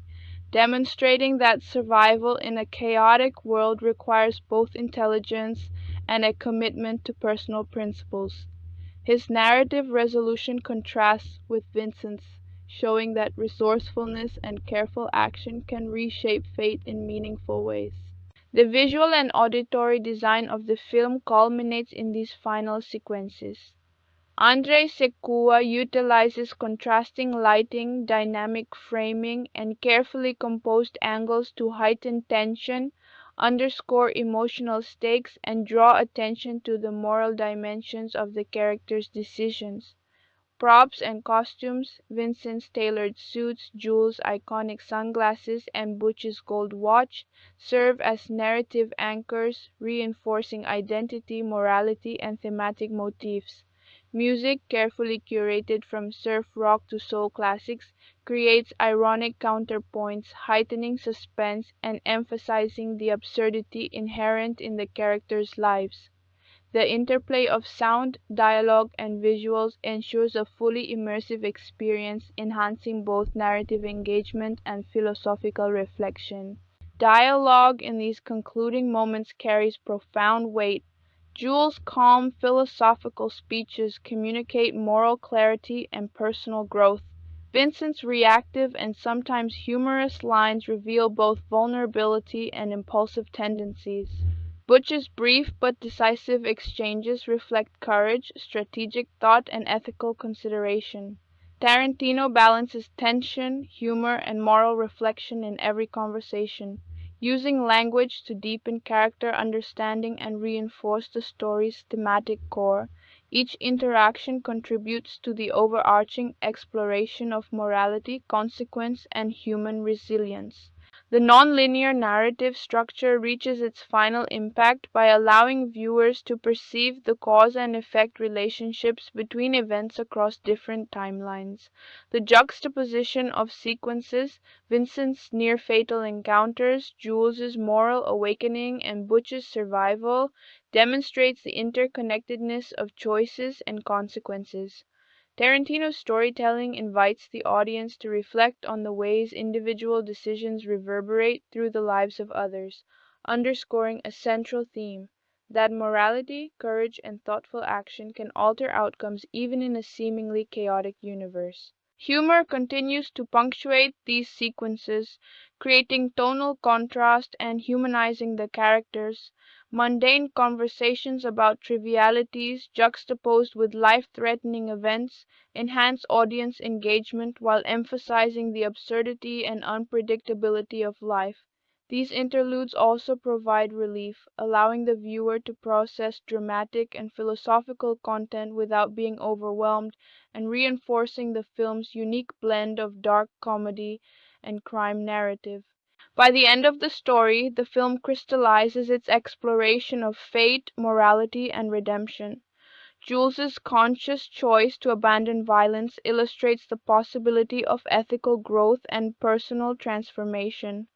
demonstrating that survival in a chaotic world requires both intelligence and a commitment to personal principles. His narrative resolution contrasts with Vincent's, showing that resourcefulness and careful action can reshape fate in meaningful ways. The visual and auditory design of the film culminates in these final sequences. Andrei Secua utilizes contrasting lighting, dynamic framing, and carefully composed angles to heighten tension, underscore emotional stakes, and draw attention to the moral dimensions of the characters' decisions. Props and costumes, Vincent's tailored suits, Jules' iconic sunglasses, and Butch's gold watch, serve as narrative anchors, reinforcing identity, morality, and thematic motifs. Music, carefully curated from surf rock to soul classics, creates ironic counterpoints, heightening suspense and emphasizing the absurdity inherent in the characters' lives. The interplay of sound, dialogue, and visuals ensures a fully immersive experience, enhancing both narrative engagement and philosophical reflection. Dialogue in these concluding moments carries profound weight. Jules' calm, philosophical speeches communicate moral clarity and personal growth. Vincent's reactive and sometimes humorous lines reveal both vulnerability and impulsive tendencies. Butch's brief but decisive exchanges reflect courage, strategic thought, and ethical consideration. Tarantino balances tension, humor, and moral reflection in every conversation, using language to deepen character understanding and reinforce the story's thematic core. Each interaction contributes to the overarching exploration of morality, consequence, and human resilience. The nonlinear narrative structure reaches its final impact by allowing viewers to perceive the cause and effect relationships between events across different timelines. The juxtaposition of sequences, Vincent's near-fatal encounters, Jules's moral awakening, and Butch's survival, demonstrates the interconnectedness of choices and consequences. Tarantino's storytelling invites the audience to reflect on the ways individual decisions reverberate through the lives of others, underscoring a central theme that morality, courage, and thoughtful action can alter outcomes even in a seemingly chaotic universe. Humor continues to punctuate these sequences, creating tonal contrast and humanizing the characters. Mundane conversations about trivialities juxtaposed with life-threatening events enhance audience engagement while emphasizing the absurdity and unpredictability of life. These interludes also provide relief, allowing the viewer to process dramatic and philosophical content without being overwhelmed and reinforcing the film's unique blend of dark comedy and crime narrative. By the end of the story, the film crystallizes its exploration of fate, morality, and redemption. Jules's conscious choice to abandon violence illustrates the possibility of ethical growth and personal transformation.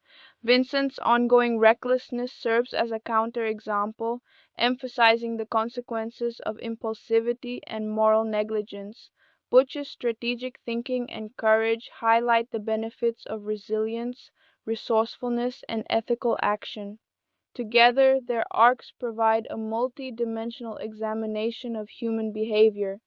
Vincent's ongoing recklessness serves as a counterexample, emphasizing the consequences of impulsivity and moral negligence. Butch's strategic thinking and courage highlight the benefits of resilience, resourcefulness, and ethical action. Together, their arcs provide a multi-dimensional examination of human behavior,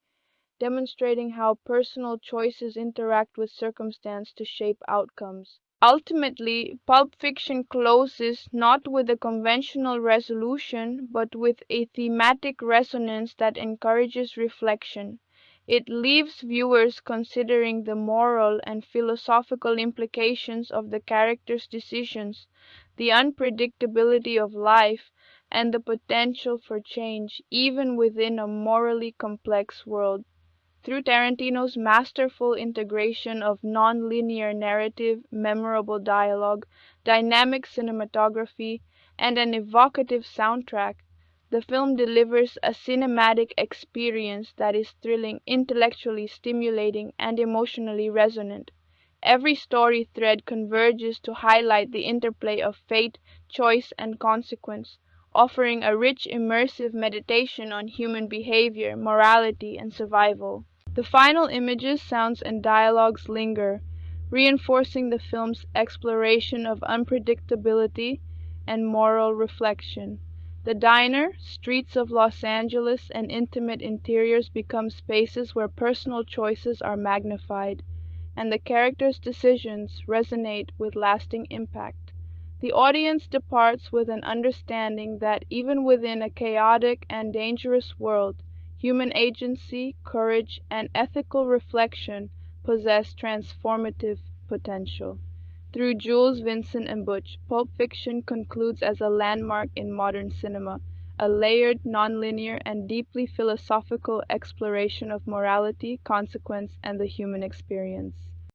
demonstrating how personal choices interact with circumstance to shape outcomes. Ultimately, Pulp Fiction closes not with a conventional resolution, but with a thematic resonance that encourages reflection. It leaves viewers considering the moral and philosophical implications of the characters' decisions, the unpredictability of life, and the potential for change, even within a morally complex world. Through Tarantino's masterful integration of non-linear narrative, memorable dialogue, dynamic cinematography, and an evocative soundtrack, the film delivers a cinematic experience that is thrilling, intellectually stimulating, and emotionally resonant. Every story thread converges to highlight the interplay of fate, choice, and consequence, offering a rich, immersive meditation on human behavior, morality, and survival. The final images, sounds, and dialogues linger, reinforcing the film's exploration of unpredictability and moral reflection. The diner, streets of Los Angeles, and intimate interiors become spaces where personal choices are magnified, and the characters' decisions resonate with lasting impact. The audience departs with an understanding that even within a chaotic and dangerous world, human agency, courage, and ethical reflection possess transformative potential. Through Jules, Vincent, and Butch, Pulp Fiction concludes as a landmark in modern cinema, a layered, nonlinear, and deeply philosophical exploration of morality, consequence, and the human experience.